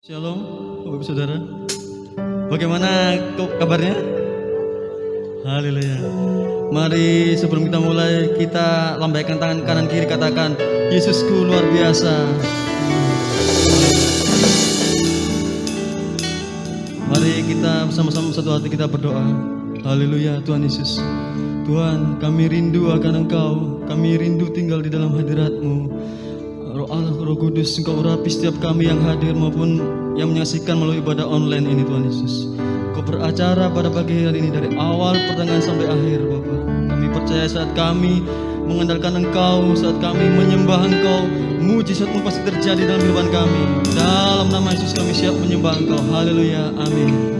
Shalom, Bapak Ibu Saudara. Bagaimana kabarnya? Haleluya. Mari sebelum kita mulai, kita lambaikan tangan kanan kiri, katakan, Yesusku luar biasa. Mari kita bersama-sama satu hati kita berdoa. Haleluya, Tuhan Yesus. Tuhan, kami rindu akan Engkau. Kami rindu tinggal di dalam hadirat-Mu. Roh Allah, Roh Kudus, Engkau urapi setiap kami yang hadir maupun yang menyaksikan melalui ibadah online ini, Tuhan Yesus. Kau beracara pada pagi hari ini dari awal pertengahan sampai akhir, Bapa. Kami percaya saat kami mengandalkan Engkau, saat kami menyembah Engkau, mujizat-Mu pasti terjadi dalam kehidupan kami. Dalam nama Yesus kami siap menyembah Engkau. Haleluya, amin.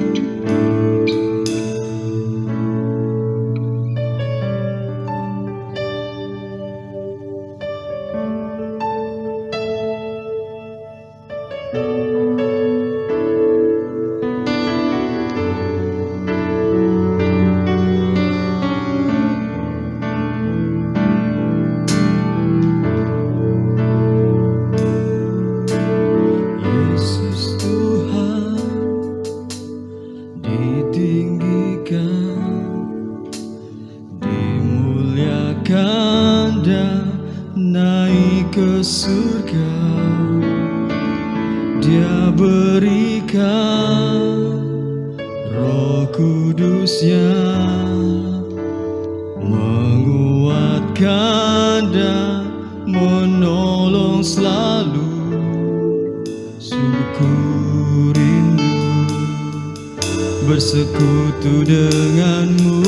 Bersekutu denganmu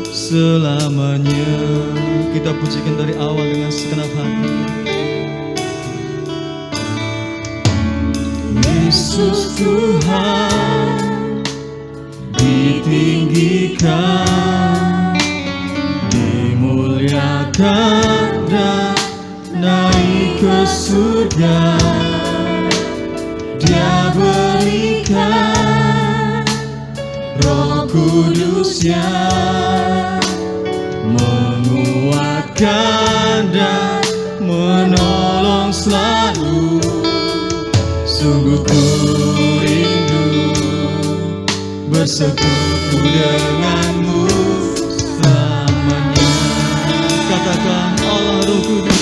selamanya. Kita pujikan dari awal dengan segenap hati. Yesus Tuhan ditinggikan, dimuliakan dan naik ke surga. Dia berikan Roh Kudus-Nya, menguatkan dan menolong selalu. Sungguh ku rindu bersekutu denganmu selamanya. Katakan Allah Roh Kudus.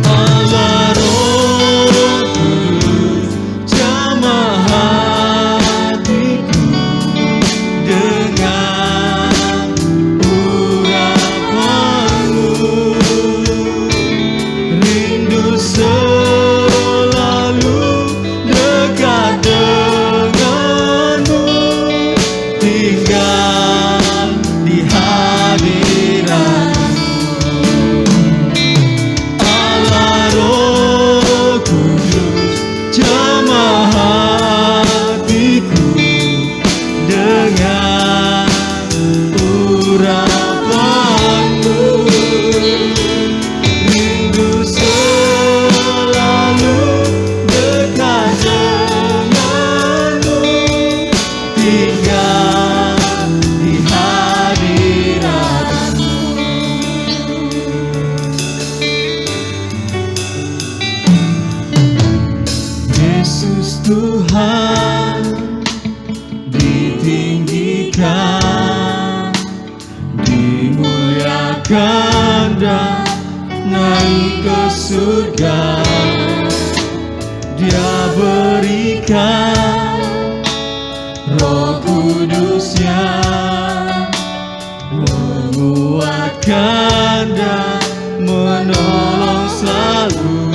Allah Roh Kudus, jamah hatiku dengan urapanmu. Rindu selalu dekat denganmu, tinggal di hadiratmu. Allah Roh Kudus, jamah hatiku dengan urapanmu. Rindu selalu dekat denganmu, tinggal di hadiratmu. Yesus Tuhan ditinggikan, dimuliakan dan naik ke surga. Dia berikan Roh Kudus-Nya, menguatkan dan menolong selalu.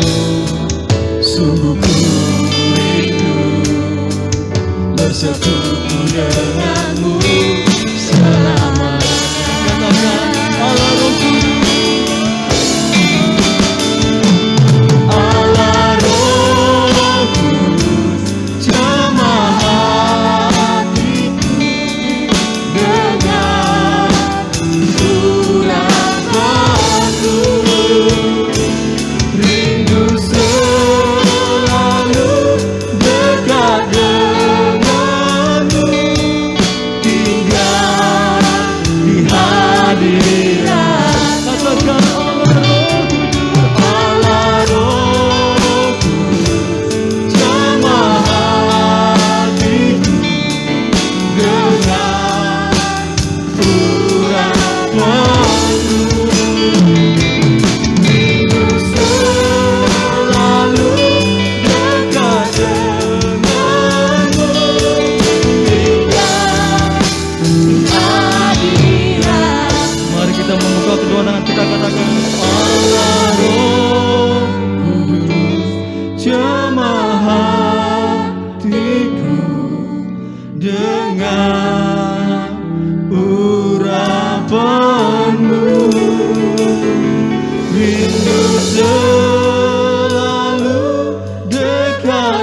Sungguh ku rindu bersekutu denganmu selamanya. Katakan Allah Roh Kudus. Allah Roh Kudus, jamah hatiku dengan urapanmu. Rindu selalu dekat denganmu,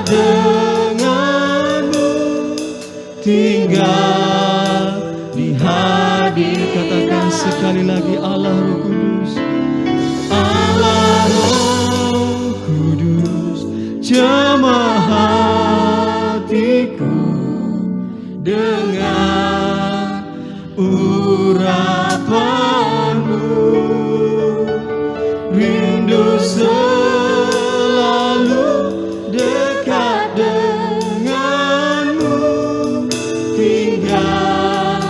denganmu, tinggal di hadir. Katakan sekali lagi, Allah Roh Kudus, Allah Roh Kudus, jamah hatiku dengan urapanmu, rindu selalu dekat denganmu, tinggal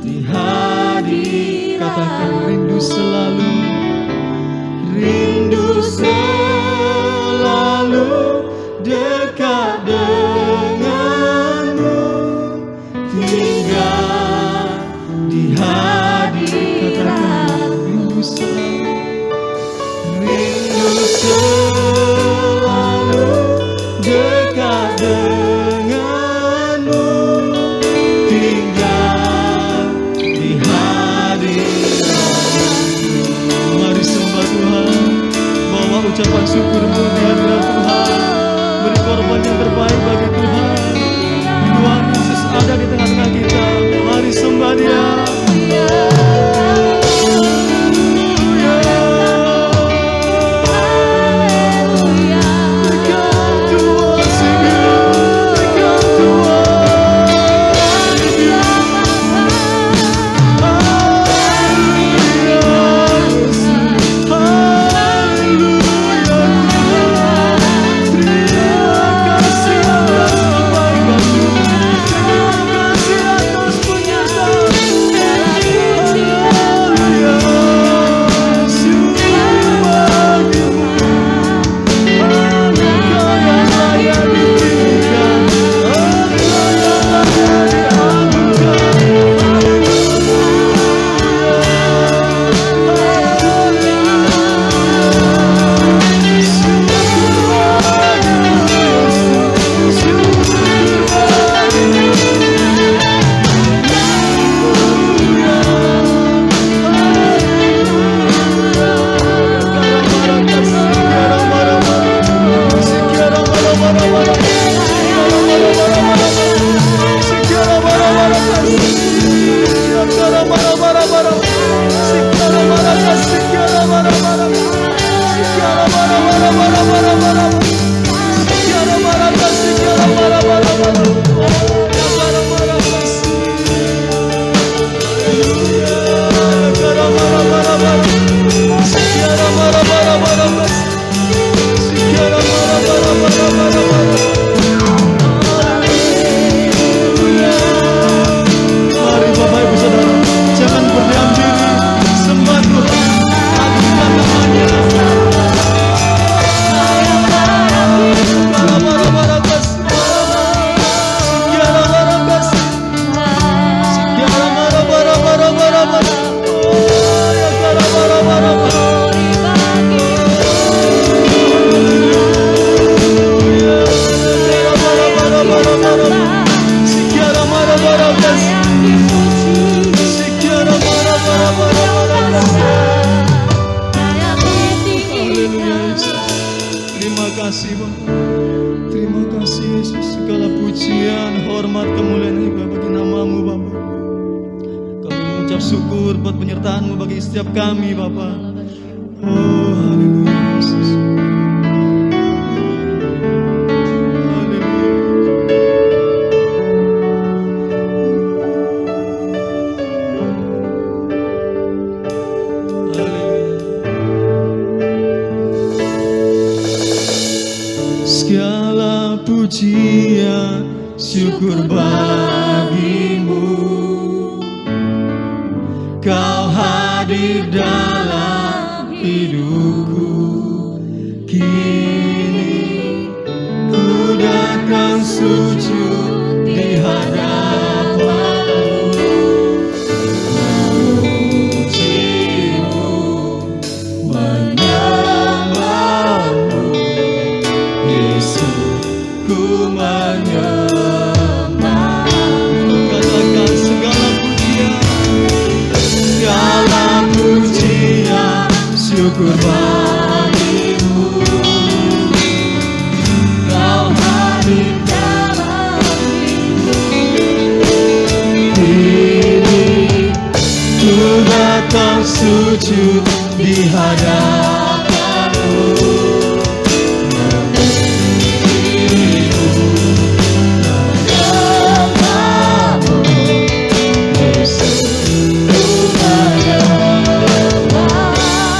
di hadirat. Katakan rindu selalu, rindu selalu dekat denganmu, tinggal di hadirat. Katakan rindu selalu, rindu selalu dekat denganmu, tinggal di hadirat. Mari sembah Tuhan, bawa ucapan syukurmu di hadirat Tuhan, beri korban yang terbaik bagi Tuhan. Tuhan Yesus ada di tengah-tengah kita, mari sembah Dia. Terima kasih Yesus, segala pujian, hormat, kemuliaan hibah bagi nama-Mu Bapa. Kami mengucap syukur buat penyertaan-Mu bagi setiap kami Bapa. Oh haleluya Yesus. Segala pujian, syukur bagimu, Kau hadir dalam hidupku. Kini ku datang sujud di hadapan-Mu, memuji-Mu, menyembah-Mu. Yesus, ku menyembah-Mu. Katakan segala pujian, syukur bagimu. Kau hadir sujud di hadapanmu.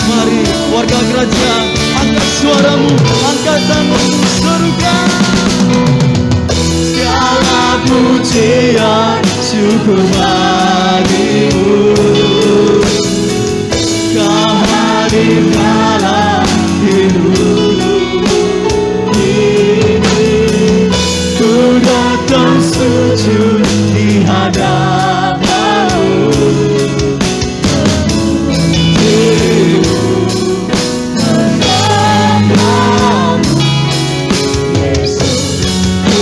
Mari warga kerajaan, angkat suaramu, angkat tanganmu, serukan. Segala pujian syukur bagimu, Kau hadir dalam hidupku ini. Ku datang sujud di hadapanmu. Dirimu menambahmu, Yesus, ku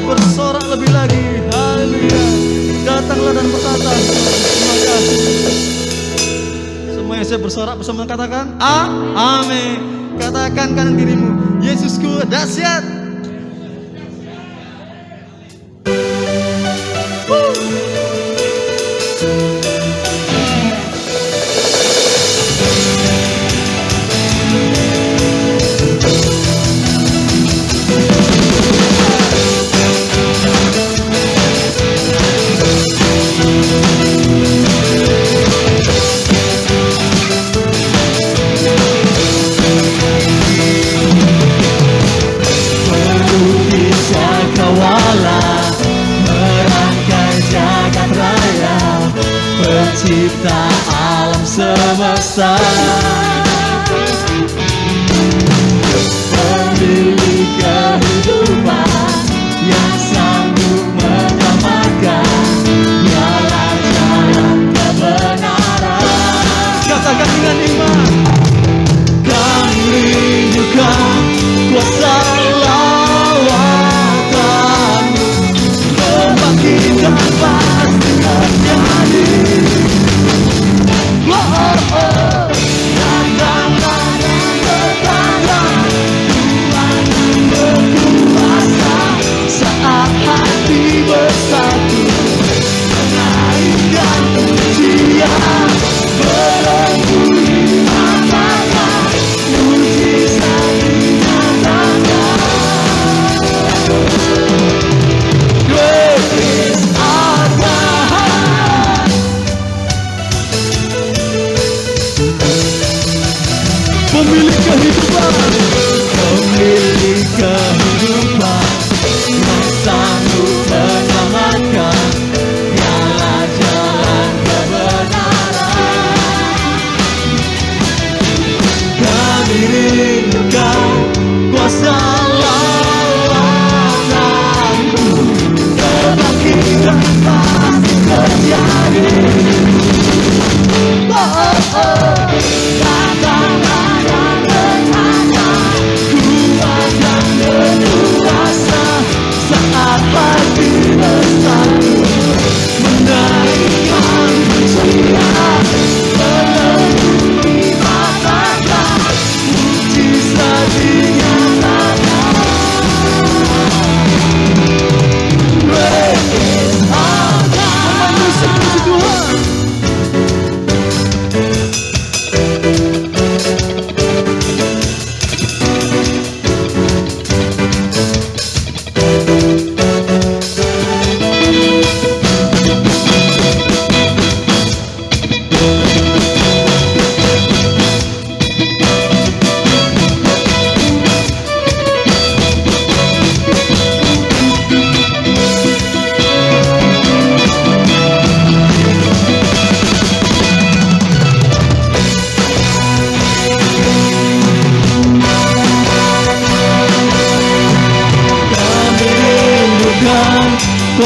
bersorak lebih lagi. Haleluya. Datanglah dan berkata, terima kasih. Semuanya saya bersorak bersama katakan amin. Katakan kanan dirimu, Yesusku dahsyat. Pencipta alam semesta, pemilik kehidupan yang sanggup menyelamatkan, dialah jalan kebenaran. Katakan dengan iman, kami rindukan kuasa lawatanmu, membangkitkan pasti terjadi. Saat hati bersatu menaikkan pujian, berembuni matakan, mujizat dinyatakan. Great is our God. Pemilik kehidupan, pemilik kehidupan yang sanggup menyelamatkan, dialah jalan kebenaran.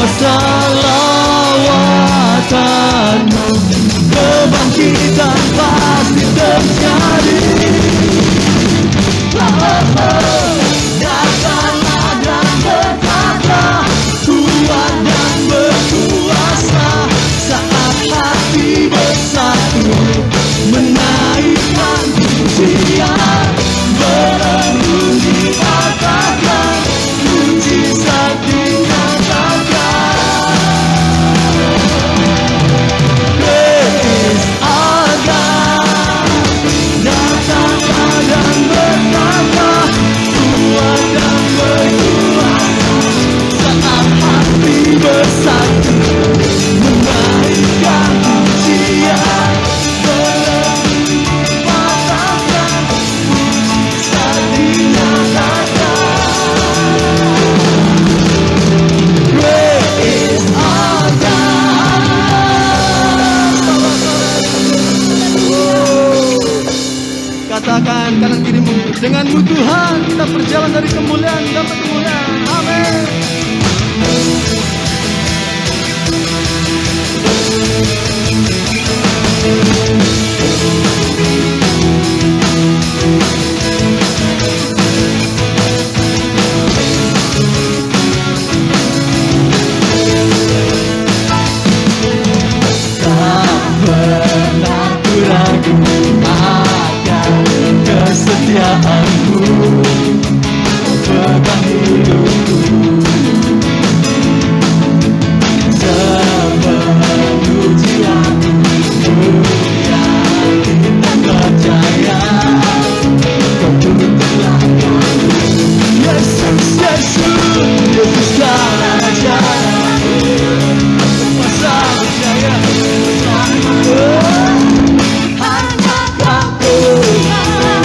kuasa lawatanmu, kebangkitan pasti terjadi. Datanglah dan berkata, kuat dan berkuasa, saat hati bersatu, menaikkan pujian, berembun dikatakan, mujizat dinyatakan. Great is our God. Datanglah dan berkata, kuat dan berkuasa, saat hati bersatu, menaikkan pujian, berembun dikatakan, mujizat dinyatakan. Great is our God. Katakan kanan kirimu, denganmu Tuhan kita berjalan dari kemuliaan dapat kemuliaan. Amin. Tak pernah ku ragu akan kesetiaanmu, pegang hidupku sepenuh jiwaku, ku yakin dan percaya kau tutuplah kami. Yesus, Yesus, Yesus Kaulah Raja, kuasa berjaya bersamaku. Hanya Kau Tuhan,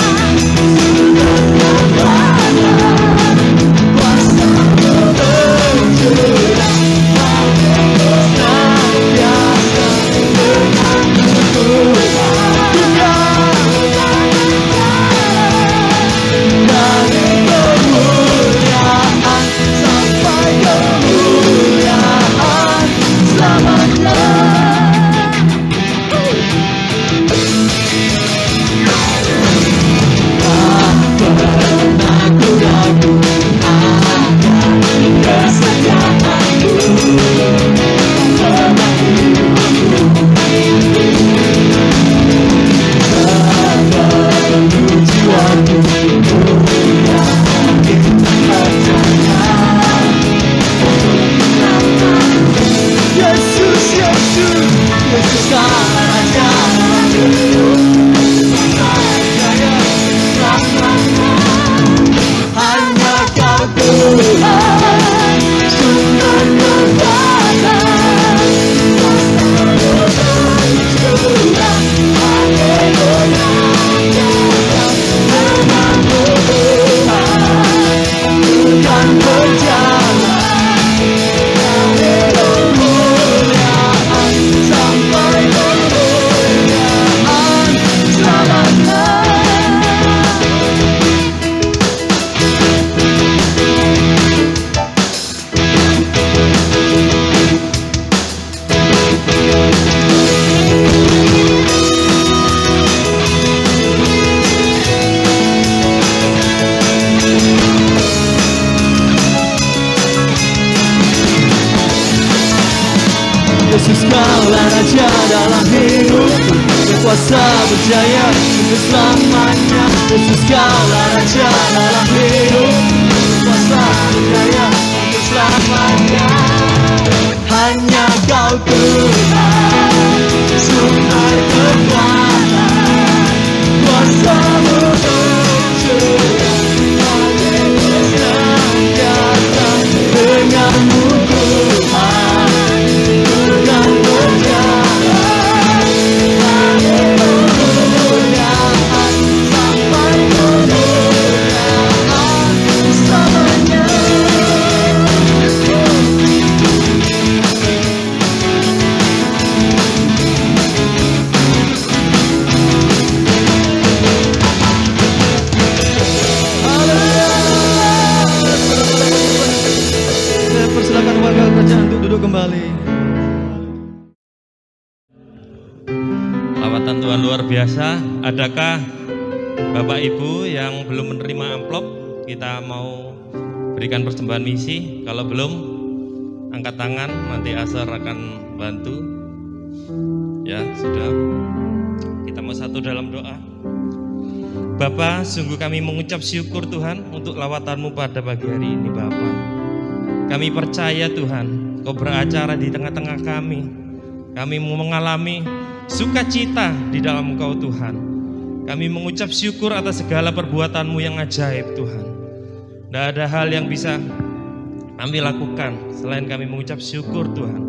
kuasa berjuang, senantiasa denganmu Tuhan. Dari kemuliaan sampai kemuliaan selamanya. Tak pernah ku ragu akan kesetiaanmu, pegang hidupku sepenuh jiwaku, ku yakin dan percaya. Yesus, Yesus, Yesus Kaulah Raja, kuasa berjaya selamanya. Hanya Kau Tuhan, sumber kekuatan, kuasa berjuang, haleluya, denganmu Tuhan, Tuhan berjalan dari kemuliaan sampai kemuliaan selamanya. Yesus Kaulah Raja dalam hidupku, berkuasa berjaya untuk selamanya. Yesus Kaulah Raja dalam hidupku, berkuasa berjaya untuk selamanya. Hanya Kau Tuhan, sumber kekuatan, kuasa berjuang, haleluya, senantiasa denganmu Tuhan. Tuhan berjalan, kemuliaan sampai kemuliaan selamanya. duduk kembali. Lawatan Tuhan luar biasa. Adakah Bapak Ibu yang belum menerima amplop? Kita mau berikan persembahan misi. Kalau belum, angkat tangan, nanti Asar akan bantu. Ya, sudah. Kita mau satu dalam doa. Bapa, sungguh kami mengucap syukur Tuhan untuk lawatan-Mu pada pagi hari ini Bapa. Kami percaya Tuhan, Kau beracara di tengah-tengah kami. Kami mengalami sukacita di dalam Engkau Tuhan. Kami mengucap syukur atas segala perbuatan-Mu yang ajaib Tuhan. Tidak ada hal yang bisa kami lakukan selain kami mengucap syukur Tuhan.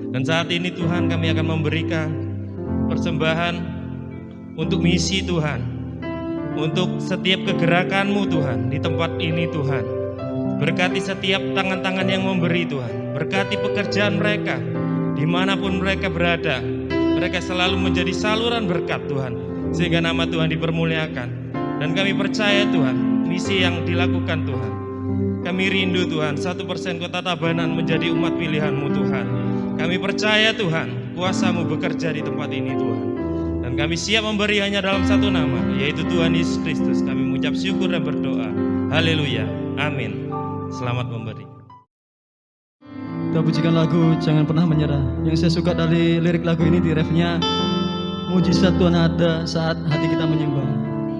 Dan saat ini Tuhan kami akan memberikan persembahan untuk misi Tuhan, untuk setiap kegerakan-Mu Tuhan di tempat ini Tuhan. Berkati setiap tangan-tangan yang memberi Tuhan. Berkati pekerjaan mereka dimanapun mereka berada. Mereka selalu menjadi saluran berkat Tuhan, sehingga nama Tuhan dipermuliakan. Dan kami percaya Tuhan, misi yang dilakukan Tuhan, kami rindu Tuhan 1% Kota Tabanan menjadi umat pilihan-Mu Tuhan. Kami percaya Tuhan, kuasa-Mu bekerja di tempat ini Tuhan. Dan kami siap memberi hanya dalam satu nama, yaitu Tuhan Yesus Kristus. Kami mengucap syukur dan berdoa. Haleluya, amin. Selamat memberi. Kita pujikan lagu Jangan Pernah Menyerah. Yang saya suka dari lirik lagu ini di refnya, mujizat Tuhan ada saat hati kita menyembah.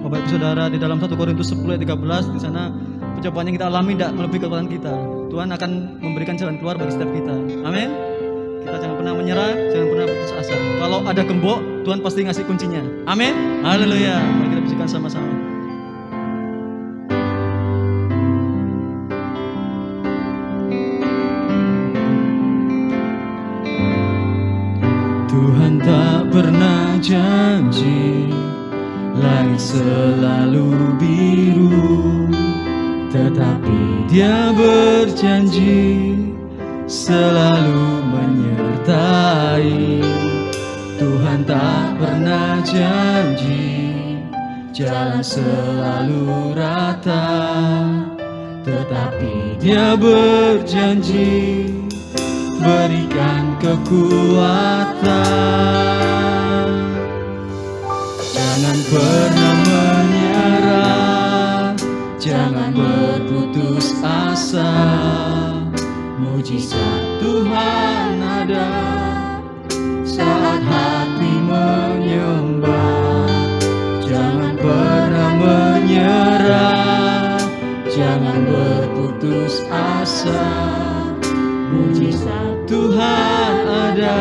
Bapak Ibu Saudara, di dalam 1 Korintus 10 ayat 13, di sana pencobaan yang kita alami tidak melebihi kekuatan kita. Tuhan akan memberikan jalan keluar bagi setiap kita. Amin. Kita jangan pernah menyerah, jangan pernah putus asa. Kalau ada gembok, Tuhan pasti ngasih kuncinya. Amin. Haleluya. Mari kita pujikan sama-sama. Tuhan tak pernah janji langit selalu biru, tetapi Dia berjanji selalu menyertai. Tuhan tak pernah janji jalan selalu rata, tetapi Dia berjanji berikan kekuatan. Jangan pernah menyerah, jangan berputus asa. Mujizat Tuhan ada saat hati menyembah. Jangan pernah menyerah, jangan berputus asa. Mujizat Tuhan ada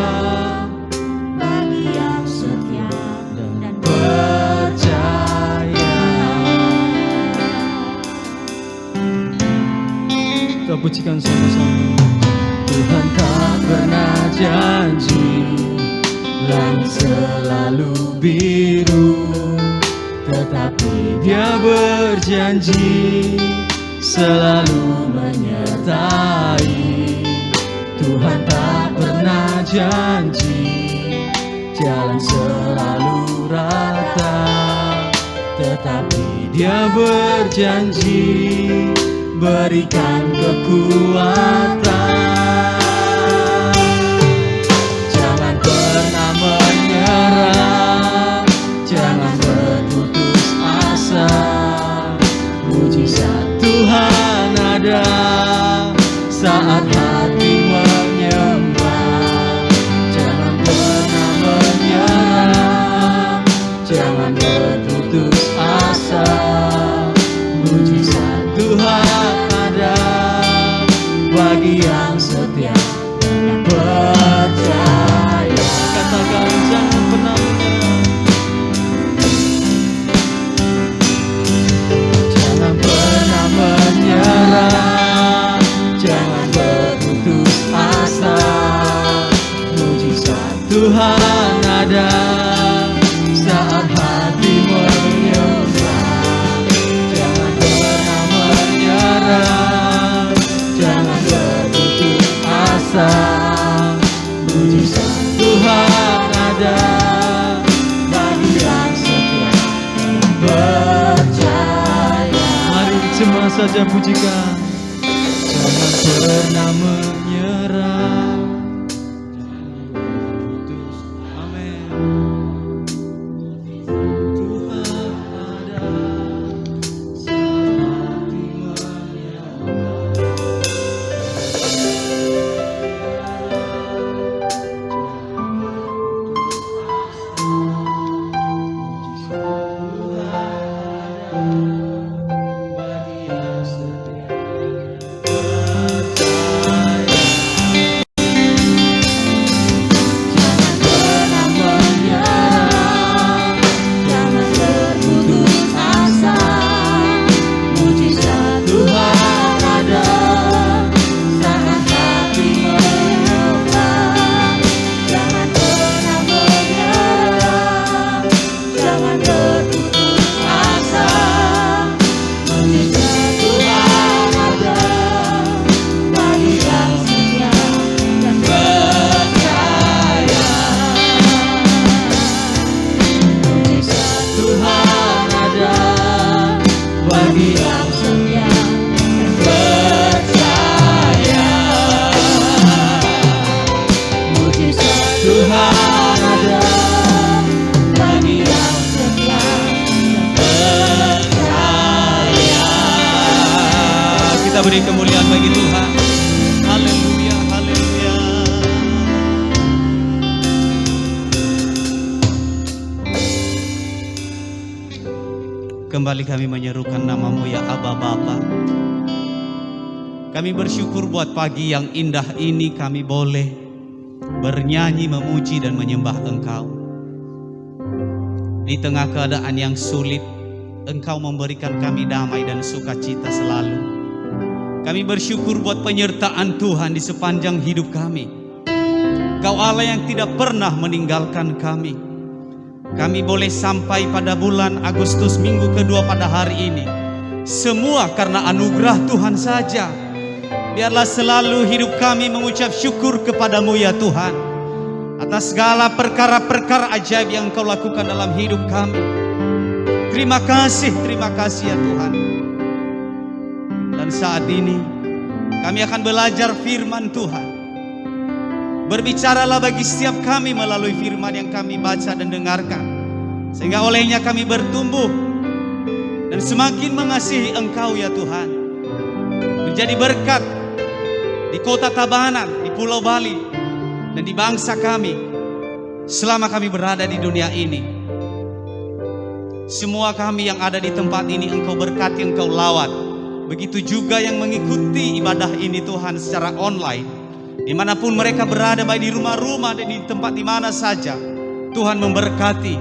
bagi yang setia dan percaya. Kita pujikan sama-sama. Tuhan tak pernah janji langit selalu biru, tetapi Dia berjanji selalu menyertai. Tuhan tak pernah janji jalan selalu rata, tetapi Dia berjanji berikan kekuatan. Jangan pernah menyerah, jangan berputus asa. Mujizat Tuhan ada saat hati menyembah. Jangan pernah menyerah, jangan berputus asa. Mujizat Tuhan ada bagi yang setia dan percaya. Katakan jangan pernah menyerah, jangan pernah menyerah, jangan berputus asa. Mujizat Tuhan ada saat hati menyembah. Jangan pernah menyerah, jangan berputus asa. Mujizat Tuhan ada bagi yang setia dan percaya. Mari cuma saja pujikan. Jangan pernah menyerah, beri kemuliaan bagi Tuhan. Haleluya, haleluya. Kembali kami menyerukan nama-Mu ya Aba Bapa. Kami bersyukur buat pagi yang indah ini kami boleh bernyanyi, memuji dan menyembah Engkau. Di tengah keadaan yang sulit, Engkau memberikan kami damai dan sukacita selalu. Kami bersyukur buat penyertaan Tuhan di sepanjang hidup kami. Engkau Allah yang tidak pernah meninggalkan kami. Kami boleh sampai pada bulan Agustus minggu kedua pada hari ini. Semua karena anugerah Tuhan saja. Biarlah selalu hidup kami mengucap syukur kepada-Mu ya Tuhan, atas segala perkara-perkara ajaib yang Engkau lakukan dalam hidup kami. Terima kasih ya Tuhan. Dan saat ini kami akan belajar firman Tuhan. Berbicaralah bagi setiap kami melalui firman yang kami baca dan dengarkan, sehingga olehnya kami bertumbuh dan semakin mengasihi Engkau ya Tuhan. Menjadi berkat di kota Tabanan, di Pulau Bali, dan di bangsa kami selama kami berada di dunia ini. Semua kami yang ada di tempat ini Engkau berkati, Engkau lawat. Begitu juga yang mengikuti ibadah ini Tuhan secara online, dimanapun mereka berada, baik di rumah-rumah dan di tempat di mana saja. Tuhan memberkati.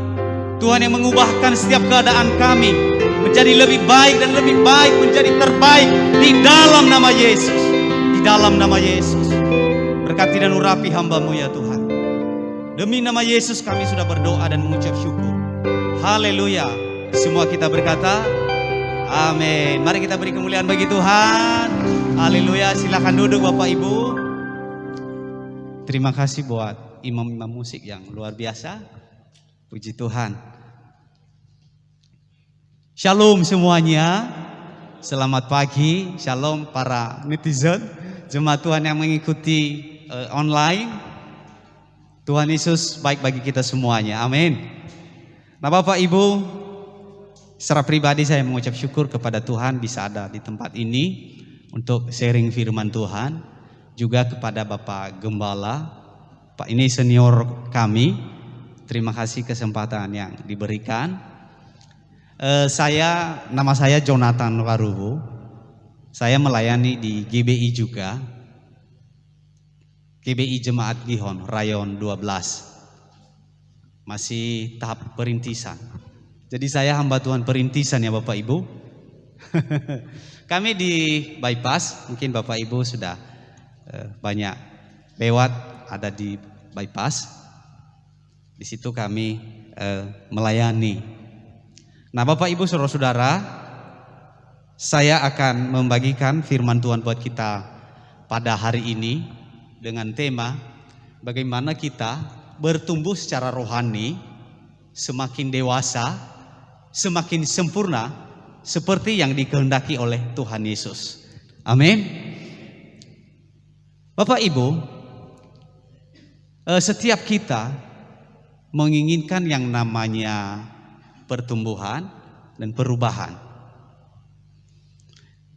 Tuhan yang mengubahkan setiap keadaan kami menjadi lebih baik dan lebih baik, menjadi terbaik di dalam nama Yesus. Di dalam nama Yesus. Berkati dan urapi hamba-Mu ya Tuhan. Demi nama Yesus kami sudah berdoa dan mengucap syukur. Haleluya. Semua kita berkata amin. Mari kita beri kemuliaan bagi Tuhan. Haleluya. Silakan duduk Bapak Ibu. Terima kasih buat imam-imam musik yang luar biasa. Puji Tuhan. Shalom semuanya. Selamat pagi. Shalom para netizen, jemaat Tuhan yang mengikuti online. Tuhan Yesus baik bagi kita semuanya. Amin. Nah Bapak Ibu, secara pribadi saya mengucap syukur kepada Tuhan bisa ada di tempat ini untuk sharing firman Tuhan. Juga kepada Bapak Gembala, Pak ini senior kami. Terima kasih kesempatan yang diberikan. Nama saya Jonathan Waruhu. Saya melayani di GBI juga. GBI Jemaat Gihon, Rayon 12. Masih tahap perintisan. Jadi saya hamba Tuhan perintisan ya Bapak Ibu. Kami di bypass, mungkin Bapak Ibu sudah banyak lewat, ada di bypass. Di situ kami melayani. Nah Bapak Ibu saudara-saudara, saya akan membagikan firman Tuhan buat kita pada hari ini dengan tema bagaimana kita bertumbuh secara rohani, semakin dewasa, semakin sempurna seperti yang dikehendaki oleh Tuhan Yesus. Amin. Bapak Ibu, setiap kita menginginkan yang namanya pertumbuhan dan perubahan.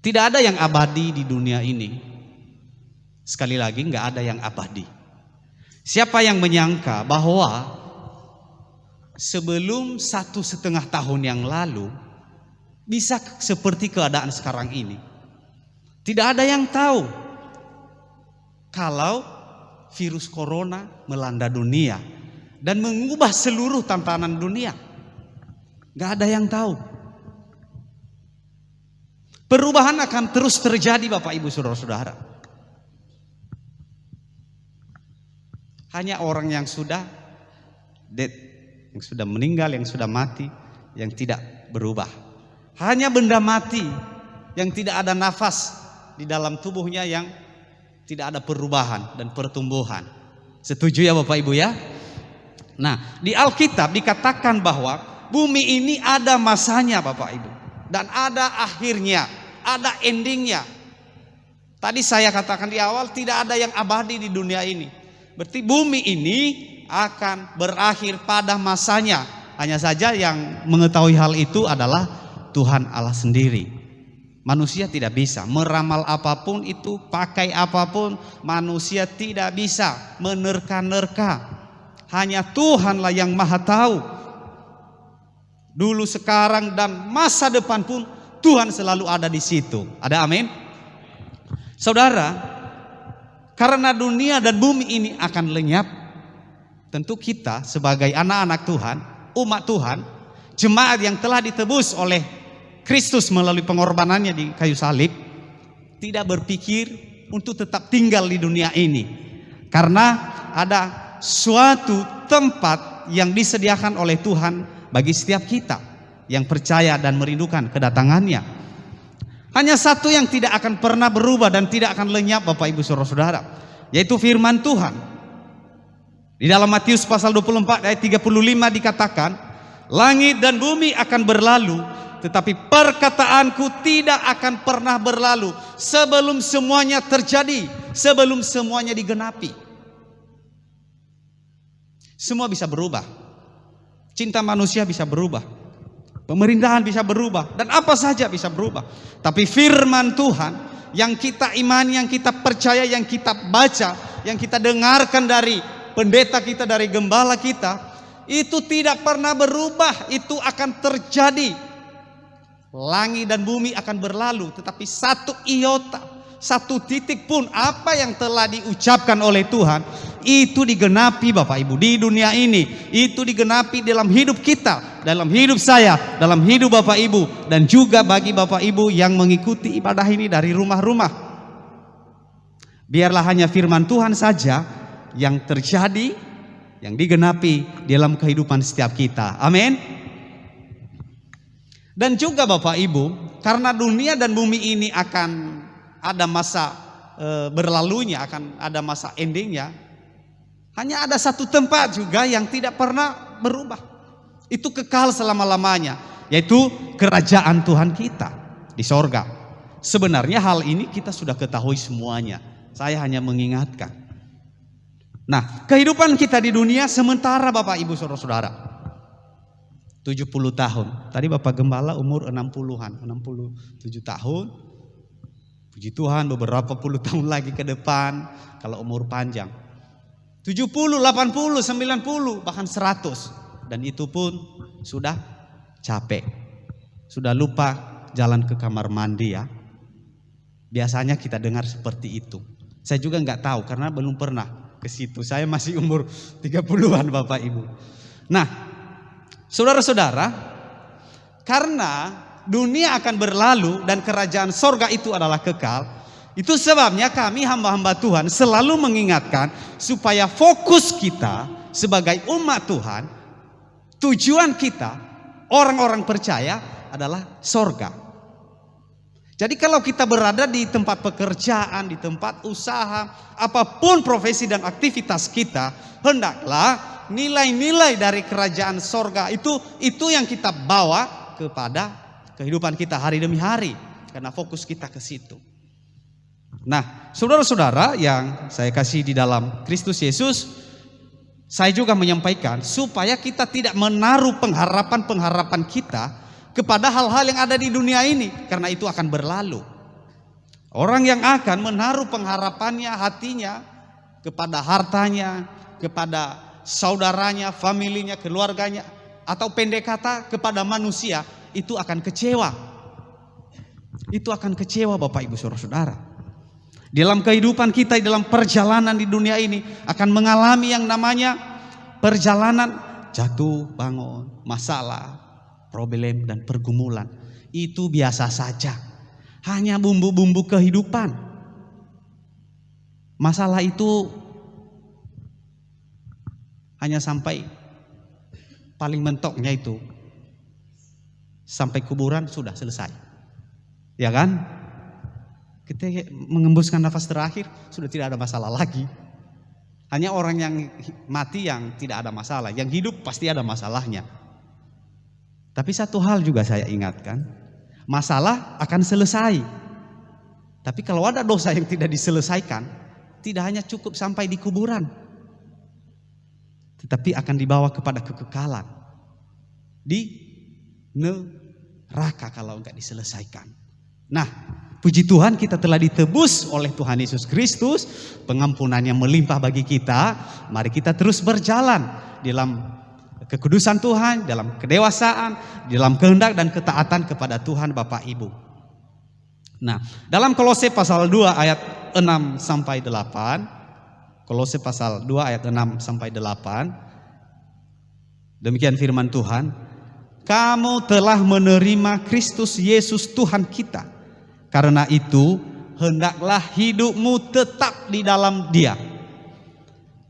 Tidak ada yang abadi di dunia ini. Sekali lagi, nggak ada yang abadi. Siapa yang menyangka bahwa sebelum 1,5 tahun yang lalu bisa seperti keadaan sekarang ini? Tidak ada yang tahu. Kalau virus corona melanda dunia dan mengubah seluruh tatanan dunia, gak ada yang tahu. Perubahan akan terus terjadi Bapak Ibu saudara-saudara. Hanya orang yang sudah dead, yang sudah meninggal, yang sudah mati, yang tidak berubah. Hanya benda mati yang tidak ada nafas di dalam tubuhnya yang tidak ada perubahan dan pertumbuhan. Setuju ya Bapak Ibu ya? Nah, di Alkitab dikatakan bahwa bumi ini ada masanya Bapak Ibu, dan ada akhirnya, ada endingnya. Tadi saya katakan di awal, tidak ada yang abadi di dunia ini. Berarti bumi ini akan berakhir pada masanya. Hanya saja yang mengetahui hal itu adalah Tuhan Allah sendiri. Manusia tidak bisa meramal apapun itu, pakai apapun, manusia tidak bisa menerka-nerka. Hanya Tuhanlah yang maha tahu. Dulu, sekarang, dan masa depan pun Tuhan selalu ada di situ. Ada amin? Saudara, karena dunia dan bumi ini akan lenyap, tentu kita sebagai anak-anak Tuhan, umat Tuhan, jemaat yang telah ditebus oleh Kristus melalui pengorbanannya di kayu salib, tidak berpikir untuk tetap tinggal di dunia ini, karena ada suatu tempat yang disediakan oleh Tuhan bagi setiap kita yang percaya dan merindukan kedatangannya. Hanya satu yang tidak akan pernah berubah dan tidak akan lenyap, Bapak Ibu Saudara-saudara, yaitu firman Tuhan. Di dalam Matius pasal 24 ayat 35 dikatakan, langit dan bumi akan berlalu, tetapi perkataanku tidak akan pernah berlalu sebelum semuanya terjadi, sebelum semuanya digenapi. Semua bisa berubah. Cinta manusia bisa berubah, pemerintahan bisa berubah, dan apa saja bisa berubah. Tapi firman Tuhan yang kita imani, yang kita percaya, yang kita baca, yang kita dengarkan dari pendeta kita, dari gembala kita, itu tidak pernah berubah. Itu akan terjadi. Langit dan bumi akan berlalu, tetapi satu iota, satu titik pun apa yang telah diucapkan oleh Tuhan itu digenapi, Bapak Ibu, di dunia ini. Itu digenapi dalam hidup kita, dalam hidup saya, dalam hidup Bapak Ibu, dan juga bagi Bapak Ibu yang mengikuti ibadah ini dari rumah-rumah. Biarlah hanya firman Tuhan saja yang terjadi, yang digenapi dalam kehidupan setiap kita. Amin. Dan juga Bapak Ibu, karena dunia dan bumi ini akan ada masa berlalunya, akan ada masa endingnya, hanya ada satu tempat juga yang tidak pernah berubah. Itu kekal selama-lamanya, yaitu kerajaan Tuhan kita di sorga. Sebenarnya hal ini kita sudah ketahui semuanya. Saya hanya mengingatkan. Nah, kehidupan kita di dunia sementara, Bapak Ibu Saudara-saudara, 70 tahun. Tadi Bapak Gembala umur 60-an, 67 tahun. Puji Tuhan, beberapa puluh tahun lagi ke depan kalau umur panjang. 70, 80, 90, bahkan 100. Dan itu pun sudah capek. Sudah lupa jalan ke kamar mandi ya. Biasanya kita dengar seperti itu. Saya juga nggak tahu karena belum pernah ke situ. Saya masih umur 30-an Bapak Ibu. Nah, saudara-saudara, karena dunia akan berlalu dan kerajaan sorga itu adalah kekal, itu sebabnya kami hamba-hamba Tuhan selalu mengingatkan supaya fokus kita sebagai umat Tuhan, tujuan kita, orang-orang percaya adalah sorga. Jadi kalau kita berada di tempat pekerjaan, di tempat usaha, apapun profesi dan aktivitas kita, hendaklah nilai-nilai dari kerajaan sorga itu yang kita bawa kepada kehidupan kita hari demi hari, karena fokus kita ke situ. Nah, saudara-saudara yang saya kasih di dalam Kristus Yesus, saya juga menyampaikan supaya kita tidak menaruh pengharapan-pengharapan kita kepada hal-hal yang ada di dunia ini, karena itu akan berlalu. Orang yang akan menaruh pengharapannya, hatinya kepada hartanya, kepada saudaranya, familinya, keluarganya, atau pendek kata kepada manusia, itu akan kecewa. Itu akan kecewa Bapak Ibu Saudara-saudara. Dalam kehidupan kita, dalam perjalanan di dunia ini akan mengalami yang namanya perjalanan jatuh, bangun, masalah, problem dan pergumulan. Itu biasa saja. Hanya bumbu-bumbu kehidupan. Masalah itu hanya sampai paling mentoknya itu sampai kuburan sudah selesai, ya kan? Kita mengembuskan nafas terakhir sudah tidak ada masalah lagi. Hanya orang yang mati yang tidak ada masalah, yang hidup pasti ada masalahnya. Tapi satu hal juga saya ingatkan, masalah akan selesai. Tapi kalau ada dosa yang tidak diselesaikan, tidak hanya cukup sampai di kuburan, tetapi akan dibawa kepada kekekalan di neraka kalau enggak diselesaikan. Nah, puji Tuhan kita telah ditebus oleh Tuhan Yesus Kristus, pengampunannya melimpah bagi kita. Mari kita terus berjalan dalam kekudusan Tuhan, dalam kedewasaan, dalam kehendak dan ketaatan kepada Tuhan Bapak Ibu. Nah, dalam Kolose pasal 2 ayat 6 sampai 8, Kolose pasal 2 ayat 6 sampai 8, demikian firman Tuhan, kamu telah menerima Kristus Yesus Tuhan kita. Karena itu, hendaklah hidupmu tetap di dalam Dia.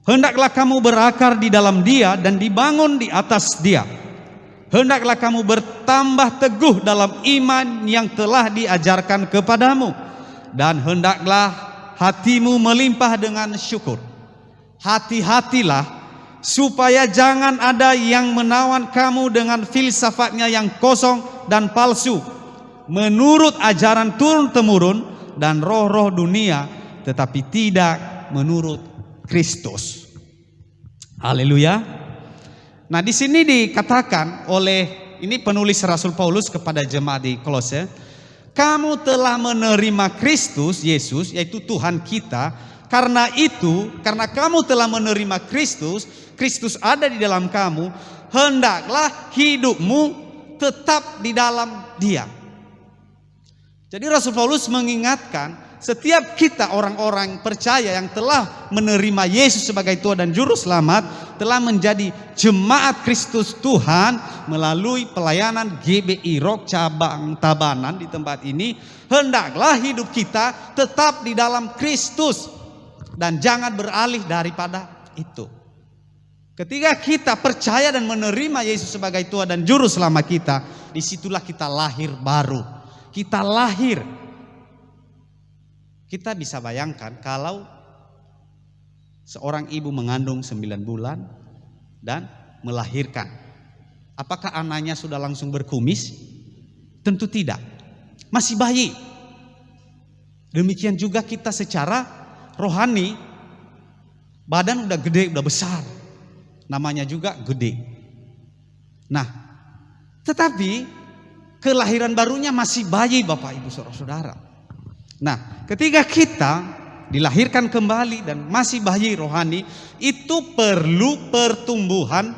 Hendaklah kamu berakar di dalam Dia dan dibangun di atas Dia. Hendaklah kamu bertambah teguh dalam iman yang telah diajarkan kepadamu. Dan hendaklah hatimu melimpah dengan syukur. Hati-hatilah supaya jangan ada yang menawan kamu dengan filsafatnya yang kosong dan palsu, menurut ajaran turun-temurun dan roh-roh dunia, tetapi tidak menurut Kristus. Haleluya. Nah, di sini dikatakan oleh ini penulis Rasul Paulus kepada jemaat di Kolose, kamu telah menerima Kristus Yesus, yaitu Tuhan kita. Karena itu, karena kamu telah menerima Kristus, Kristus ada di dalam kamu, hendaklah hidupmu tetap di dalam Dia. Jadi Rasul Paulus mengingatkan setiap kita orang-orang percaya yang telah menerima Yesus sebagai Tuhan dan Juru Selamat, telah menjadi jemaat Kristus Tuhan melalui pelayanan GBI Rock cabang Tabanan di tempat ini. Hendaklah hidup kita tetap di dalam Kristus dan jangan beralih daripada itu. Ketika kita percaya dan menerima Yesus sebagai Tuhan dan Juru Selamat kita, disitulah kita lahir baru. Kita lahir. Kita bisa bayangkan kalau seorang ibu mengandung 9 bulan dan melahirkan. Apakah anaknya sudah langsung berkumis? Tentu tidak. Masih bayi. Demikian juga kita secara rohani. Badan udah gede, udah besar. Namanya juga gede. Nah, tetapi kelahiran barunya masih bayi Bapak Ibu Saudara-saudara. Nah, ketika kita dilahirkan kembali dan masih bayi rohani, itu perlu pertumbuhan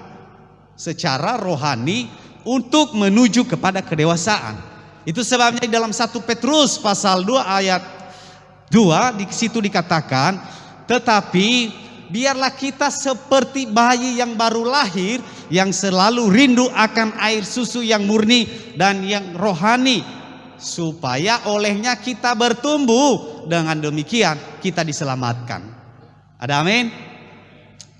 secara rohani untuk menuju kepada kedewasaan. Itu sebabnya di dalam 1 Petrus pasal 2 ayat 2 di situ dikatakan, tetapi biarlah kita seperti bayi yang baru lahir, yang selalu rindu akan air susu yang murni dan yang rohani, supaya olehnya kita bertumbuh. Dengan demikian kita diselamatkan. Ada amin?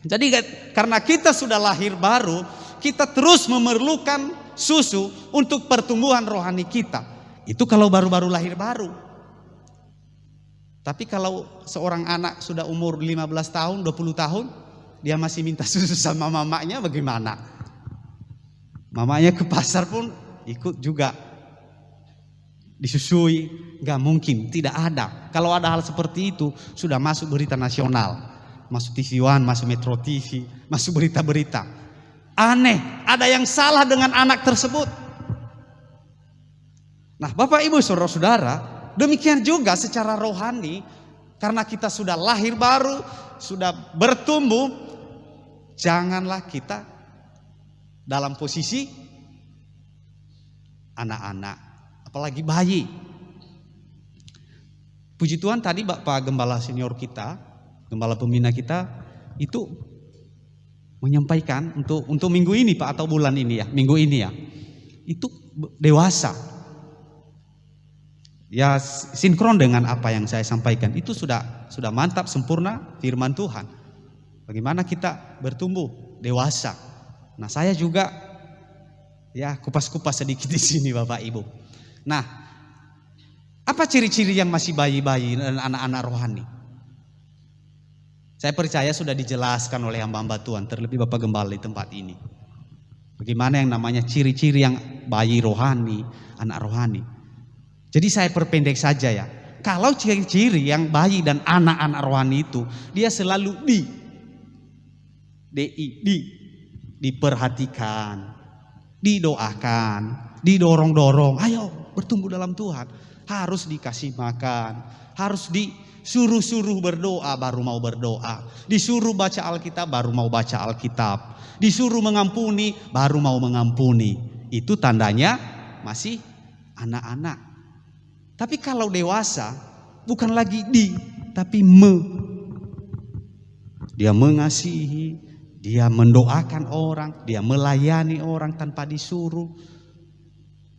Jadi karena kita sudah lahir baru, kita terus memerlukan susu untuk pertumbuhan rohani kita. Itu kalau baru-baru lahir baru. Tapi kalau seorang anak sudah umur 15 tahun, 20 tahun, dia masih minta susu sama mamanya, bagaimana? Mamanya ke pasar pun ikut juga disusui, gak mungkin, tidak ada. Kalau ada hal seperti itu, sudah masuk berita nasional, masuk TV One, masuk Metro TV, masuk berita-berita. Aneh, ada yang salah dengan anak tersebut. Nah, Bapak Ibu Saudara-saudara, demikian juga secara rohani, karena kita sudah lahir baru, sudah bertumbuh, janganlah kita dalam posisi anak-anak, apalagi bayi. Puji Tuhan tadi Bapak Gembala senior kita, Gembala pembina kita itu menyampaikan untuk minggu ini Pak, atau bulan ini ya, minggu ini ya, itu dewasa. Ya sinkron dengan apa yang saya sampaikan, itu sudah mantap, sempurna firman Tuhan. Bagaimana kita bertumbuh dewasa. Nah, saya juga ya kupas-kupas sedikit di sini Bapak Ibu. Nah, apa ciri-ciri yang masih bayi-bayi dan anak-anak rohani? Saya percaya sudah dijelaskan oleh hamba-hamba Tuhan, terlebih Bapak Gembala di tempat ini. Bagaimana yang namanya ciri-ciri yang bayi rohani, anak rohani. Jadi saya perpendek saja ya. Kalau ciri-ciri yang bayi dan anak-anak rohani itu, dia selalu diperhatikan, didoakan, didorong-dorong. Ayo bertumbuh dalam Tuhan. harus dikasih makan, harus disuruh-suruh berdoa baru mau berdoa, disuruh baca Alkitab baru mau baca Alkitab, disuruh mengampuni baru mau mengampuni. Itu tandanya masih anak-anak. Tapi kalau dewasa bukan lagi tapi dia mengasihi, dia mendoakan orang, dia melayani orang tanpa disuruh.